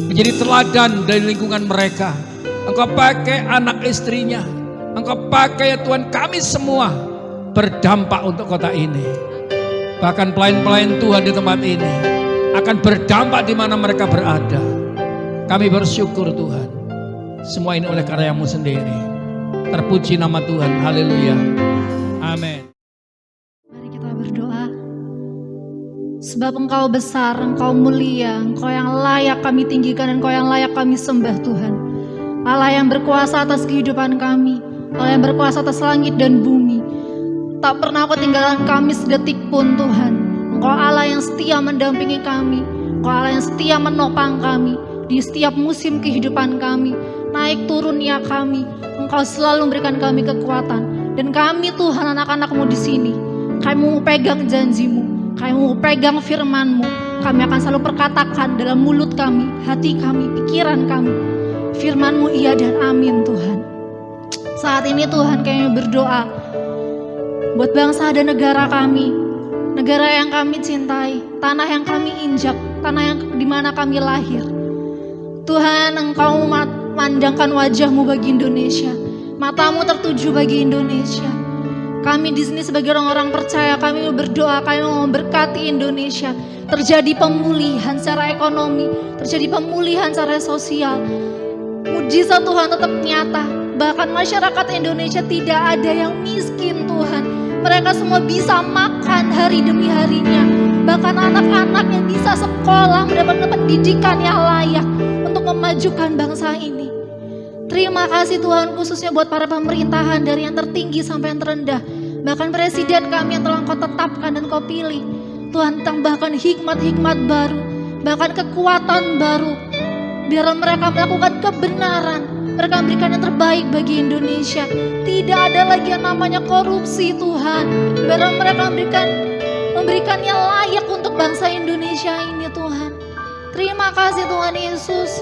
menjadi teladan dari lingkungan mereka. Engkau pakai anak istrinya, Engkau pakai ya Tuhan kami semua berdampak untuk kota ini. Bahkan pelayan-pelayan Tuhan di tempat ini akan berdampak di mana mereka berada. Kami bersyukur Tuhan. Semua ini oleh karya-Mu sendiri. Terpuji nama Tuhan. Haleluya. Amin. Mari kita berdoa. Sebab Engkau besar, Engkau mulia, Engkau yang layak kami tinggikan dan Engkau yang layak kami sembah Tuhan. Allah yang berkuasa atas kehidupan kami, Allah yang berkuasa atas langit dan bumi. Tak pernah Kau tinggalkan kami sedetik pun Tuhan. Engkau Allah yang setia mendampingi kami, Engkau Allah yang setia menopang kami di setiap musim kehidupan kami, naik turunnya kami. Engkau selalu memberikan kami kekuatan. Dan kami Tuhan anak-anak-Mu di sini, kami mau pegang janji-Mu, kami mau pegang firman-Mu. Kami akan selalu perkatakan dalam mulut kami, hati kami, pikiran kami, firman-Mu iya dan amin Tuhan. Saat ini Tuhan kami berdoa buat bangsa dan negara kami, negara yang kami cintai, tanah yang kami injak, tanah yang dimana kami lahir. Tuhan, Engkau memandangkan wajah-Mu bagi Indonesia, mata-Mu tertuju bagi Indonesia. Kami di sini sebagai orang-orang percaya, kami berdoa, kami memberkati Indonesia. Terjadi pemulihan secara ekonomi, terjadi pemulihan secara sosial. Mujizat Tuhan tetap nyata. Bahkan masyarakat Indonesia tidak ada yang miskin Tuhan. Mereka semua bisa makan hari demi harinya. Bahkan anak-anak yang bisa sekolah, mendapatkan pendidikan yang layak untuk memajukan bangsa ini. Terima kasih Tuhan, khususnya buat para pemerintahan dari yang tertinggi sampai yang terendah. Bahkan presiden kami yang telah Kau tetapkan dan Kau pilih. Tuhan, tambahkan hikmat-hikmat baru, bahkan kekuatan baru. Biar mereka melakukan kebenaran, mereka memberikan yang terbaik bagi Indonesia. Tidak ada lagi yang namanya korupsi Tuhan. Biar mereka memberikan yang layak untuk bangsa Indonesia ini Tuhan. Terima kasih Tuhan Yesus.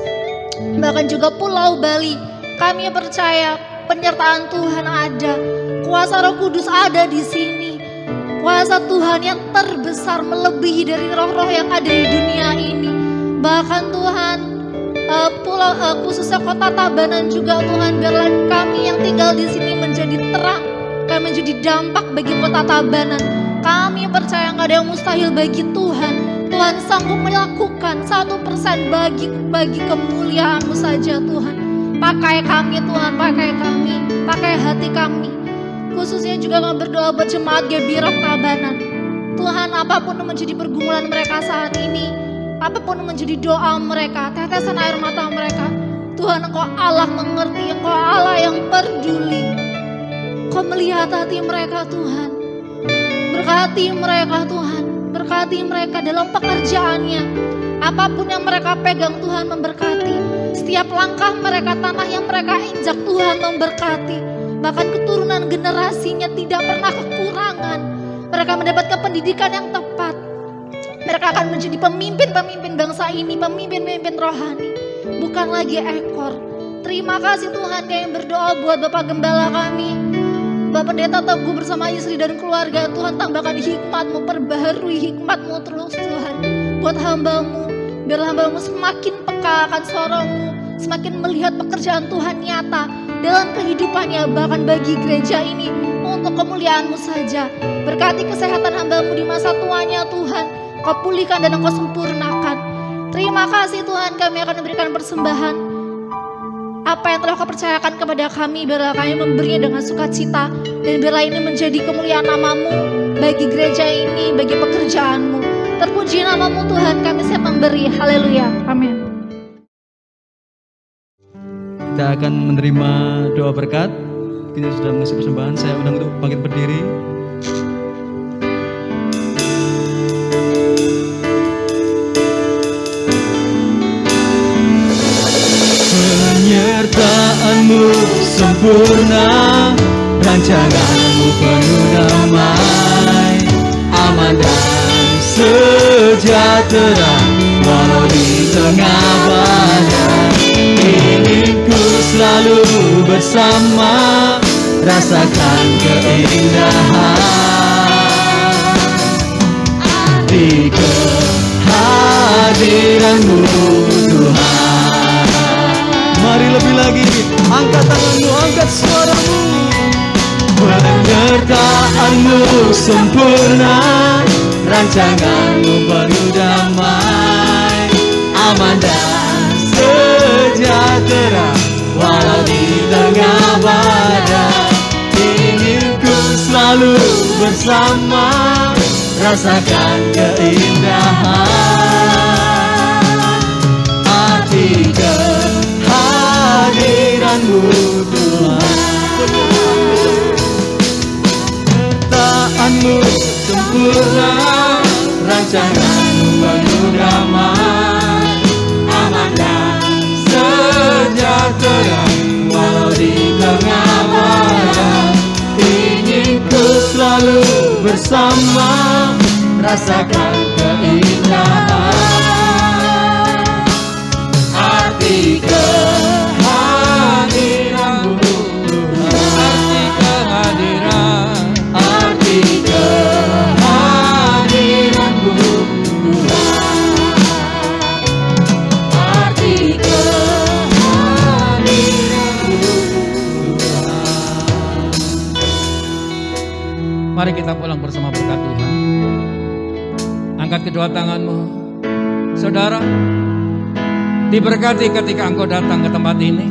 Bahkan juga Pulau Bali, kami percaya penyertaan Tuhan ada, kuasa Roh Kudus ada di sini. Kuasa Tuhan yang terbesar melebihi dari roh-roh yang ada di dunia ini. Bahkan Tuhan, khususnya kota Tabanan juga Tuhan, biarlah kami yang tinggal di sini menjadi terang, kami menjadi dampak bagi kota Tabanan. Kami percaya nggak ada yang mustahil bagi Tuhan. Tuhan sanggup melakukan 1% bagi kemuliaan-Mu saja Tuhan. Pakai kami Tuhan, pakai kami, pakai hati kami. Khususnya juga kami berdoa buat jemaat Gebirok Tabanan. Tuhan, apapun yang menjadi pergumulan mereka saat ini, apapun yang menjadi doa mereka, tetesan air mata mereka, Tuhan, Engkau Allah mengerti, Engkau Allah yang peduli. Engkau melihat hati mereka Tuhan. Berkati mereka Tuhan, berkati mereka dalam pekerjaannya. Apapun yang mereka pegang Tuhan memberkati. Setiap langkah mereka, tanah yang mereka injak Tuhan memberkati. Bahkan keturunan generasinya tidak pernah kekurangan. Mereka mendapatkan pendidikan yang tepat. Mereka akan menjadi pemimpin-pemimpin bangsa ini, pemimpin-pemimpin rohani, bukan lagi ekor. Terima kasih Tuhan, kami berdoa buat Bapak Gembala kami, Bapak Pendeta Teguh bersama istri dan keluarga. Tuhan, tambahkan hikmat-Mu, perbaharui hikmat-Mu terus Tuhan buat hamba-Mu. Biarlah hamba-Mu semakin peka akan suara-Mu, semakin melihat pekerjaan Tuhan nyata dalam kehidupannya, bahkan bagi gereja ini untuk kemuliaan-Mu saja. Berkati kesehatan hamba-Mu di masa tuanya Tuhan, Kau pulihkan dan Engkau sempurnakan. Terima kasih Tuhan, kami akan memberikan persembahan. Apa yang telah Kau percayakan kepada kami, biarlah kami memberinya dengan sukacita, dan biarlah ini menjadi kemuliaan nama-Mu bagi gereja ini, bagi pekerjaan-Mu. Terpuji nama-Mu Tuhan, kami siap memberi. Haleluya, amin. Kita akan menerima doa berkat. Kita sudah mengisi persembahan. Saya undang untuk bangkit berdiri. Penyertaan-Mu sempurna, rancangan-Mu penuh damai, aman dan sejahtera walau di tengah badai. Ingin ku selalu bersama, rasakan keindahan di kehadiran-Mu Tuhan. Mari lebih lagi, angkat tanganmu, angkat suaramu. Penyertaan-Mu sempurna, rancangan-Mu penuh damai, aman dan sejahtera walau di tengah badai. Ingin ku selalu bersama, rasakan keindahan arti kehadiran-Mu Tuhan. Penyertaan-Mu sempurna, rancangan-Mu penuh damai, aman dan sejahtera walau di tengah badai. Ingin ku selalu bersama, rasakan keindahan arti kehadiran-Mu Tuhan. Arti kehadiran-Mu Tuhan. Arti kehadiran-Mu Tuhan. Mari kita pulang bersama berkat Tuhan. Angkat kedua tanganmu. Saudara, diberkati ketika engkau datang ke tempat ini.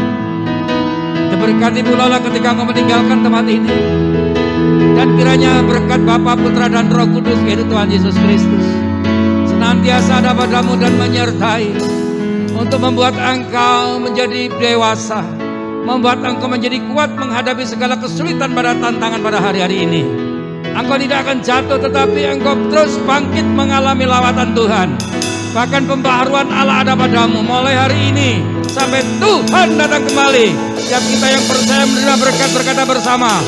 Diberkati pula lah ketika engkau meninggalkan tempat ini. Dan kiranya berkat Bapa, Putra dan Roh Kudus, yaitu Tuhan Yesus Kristus, senantiasa ada padamu dan menyertai untuk membuat engkau menjadi dewasa, membuat engkau menjadi kuat menghadapi segala kesulitan pada tantangan pada hari-hari ini. Engkau tidak akan jatuh, tetapi engkau terus bangkit mengalami lawatan Tuhan. Bahkan pembaharuan Allah ada padamu mulai hari ini sampai Tuhan datang kembali. Setiap kita yang percaya menerima berkat berkata bersama,